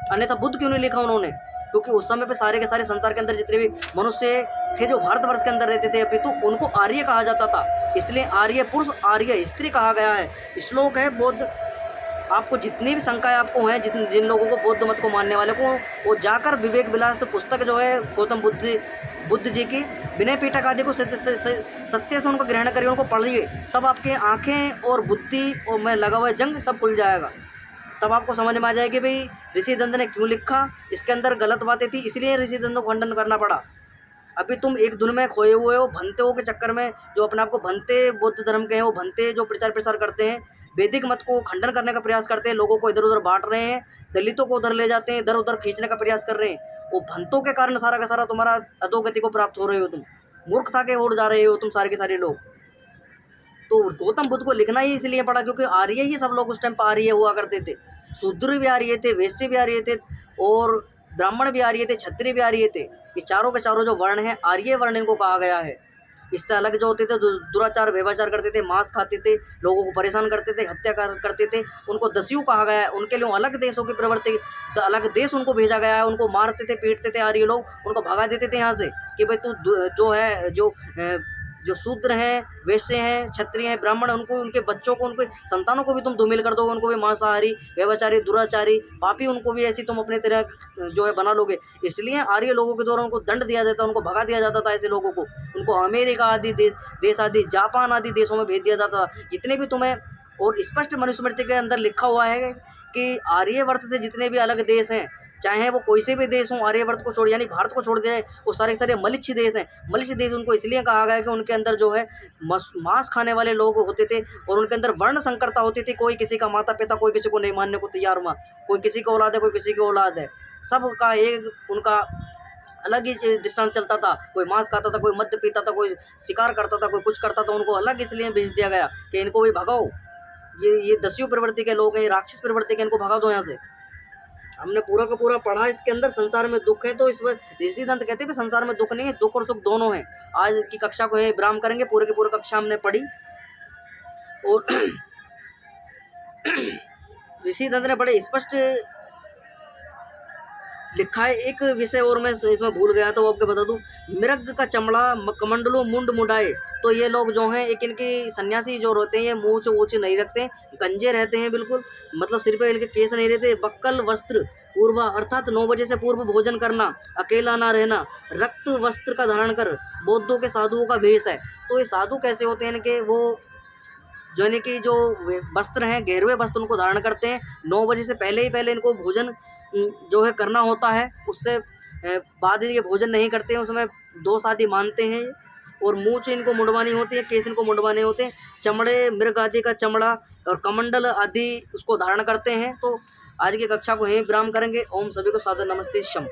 अन्यथा बुद्ध क्यों नहीं लिखा उन्होंने? क्योंकि उस समय पे सारे के सारे संसार के अंदर जितने भी मनुष्य थे जो भारतवर्ष के अंदर रहते थे अभी, तो उनको आर्य कहा जाता था। इसलिए आर्य पुरुष, आर्य स्त्री कहा गया है। श्लोक है बौद्ध, आपको जितनी भी शंकाएं आपको हैं, जिन लोगों को बौद्ध मत को मानने वाले को, वो जाकर विवेक विलास पुस्तक जो है गौतम बुद्ध जी की, विनय पिटक आदि को सत्य से उनको ग्रहण करिए, उनको पढ़िए, तब आपके आंखें और बुद्धि और मैं लगा हुआ जंग सब खुल जाएगा। तब आपको समझ में आ जाएगी भाई ऋषि दंत ने क्यों लिखा, इसके अंदर गलत बातें थी, इसलिए ऋषि दंत को खंडन करना पड़ा। अभी तुम एक धुन में खोए हुए हो, भंते हो के चक्कर में, जो अपने आप को भंते बुद्ध धर्म के हैं, वो भंते जो प्रचार प्रसार करते हैं, वैदिक मत को खंडन करने का प्रयास करते हैं, लोगों को इधर उधर बांट रहे हैं, दलितों को उधर ले जाते हैं, इधर उधर खींचने का प्रयास कर रहे हैं। वो भंतों के कारण सारा का सारा तुम्हारा अधोगति को प्राप्त हो रहे हो, तुम मूर्खता के ओर जा रहे हो तुम सारे के सारे लोग। तो गौतम बुद्ध को लिखना ही इसलिए पड़ा क्योंकि आर्य ही सब लोग उस टाइम पर आर्य हुआ करते थे। शूद्र भी आर्य थे, वैश्य भी आर्य थे, और ब्राह्मण भी आर्य थे, क्षत्रिय भी आर्य थे। ये चारों के चारों जो वर्ण हैं, आर्य वर्ण इनको कहा गया है। इससे अलग जो होते थे, दुराचार व्यभिचार करते थे, मांस खाते थे, लोगों को परेशान करते थे, हत्या करते थे, उनको दस्यु कहा गया है। उनके लिए अलग देशों की प्रवृत्ति, अलग देश उनको भेजा गया है। उनको मारते थे, पीटते थे आर्य लोग, उनको भगा देते थे यहाँ से कि भाई तू जो है जो शूद्र हैं, वैश्य हैं, क्षत्रिय हैं, ब्राह्मण, उनको, उनके बच्चों को, उनके संतानों को भी तुम धूमिल कर दोगे, उनको भी मांसाहारी, व्यभिचारी, दुराचारी, पापी, उनको भी ऐसी तुम अपने तरह जो है बना लोगे। इसलिए आर्य लोगों के द्वारा उनको दंड दिया जाता, उनको भगा दिया जाता था। ऐसे लोगों को उनको अमेरिका आदि देश आदि, जापान आदि देशों में भेज दिया जाता था। जितने भी तुम्हें, और स्पष्ट मनुस्मृति के अंदर लिखा हुआ है कि आर्यवर्त से जितने भी अलग देश हैं, चाहे वो कोई से भी देश हो, आर्यवर्त को छोड़, यानी भारत को छोड़ दिया है, वो सारे सारे मलिच्छ देश हैं। मलिच्छ देश उनको इसलिए कहा गया है कि उनके अंदर जो है मांस खाने वाले लोग होते थे, और उनके अंदर वर्ण संकरता होती थी। कोई किसी का माता पिता कोई किसी को नहीं मानने को तैयार हुआ, कोई किसी की औलाद है, कोई किसी की औलाद है, सबका एक उनका अलग ही दृष्टांत चलता था। कोई मांस खाता था, कोई मद्य पीता था, कोई शिकार करता था, कोई कुछ करता था। उनको अलग इसलिए भेज दिया गया कि इनको भी भगाओ, ये दस्यु प्रवृत्ति के लोग हैं, ये राक्षस प्रवृत्ति के, इनको भगा दो यहाँ से। हमने पूरा का पूरा पढ़ा इसके अंदर। संसार में दुख है, तो इस पर ऋषि दंत कहते हैं संसार में दुख नहीं है, दुख और सुख दोनों है। आज की कक्षा को ये विराम करेंगे, पूरे की पूरी कक्षा हमने पढ़ी, और ऋषि दंत ने बड़े स्पष्ट लिखा है। एक विषय और मैं इसमें भूल गया था, वो आपको बता दूं। मृग का चमड़ा, कमंडलो, मुंड मुंडाए, तो ये लोग जो हैं, एक इनकी सन्यासी जो रहते हैं, ये मूछ वूछ नहीं रखते, गंजे रहते हैं बिल्कुल, मतलब सिर पे इनके केस नहीं रहते। बक्कल वस्त्र पूर्वा, अर्थात 9 बजे से पूर्व भोजन करना, अकेला ना रहना, रक्त वस्त्र का धारण कर, बौद्धों के साधुओं का भेष है। तो ये साधु कैसे होते हैं, इनके वो जो इनकी जो वस्त्र हैं, गेरुए वस्त्र उनको धारण करते हैं। 9 बजे से पहले ही पहले इनको भोजन जो है करना होता है, उससे बाद ये भोजन नहीं करते हैं, उसमें दोष आदि मानते हैं। और मूंछ इनको मुंडवानी होती है, केस इनको मुंडवाने होते हैं, चमड़े मृग आदि का चमड़ा और कमंडल आदि उसको धारण करते हैं। तो आज की कक्षा को यहीं विराम करेंगे। ओम सभी को सादर नमस्ते, शम।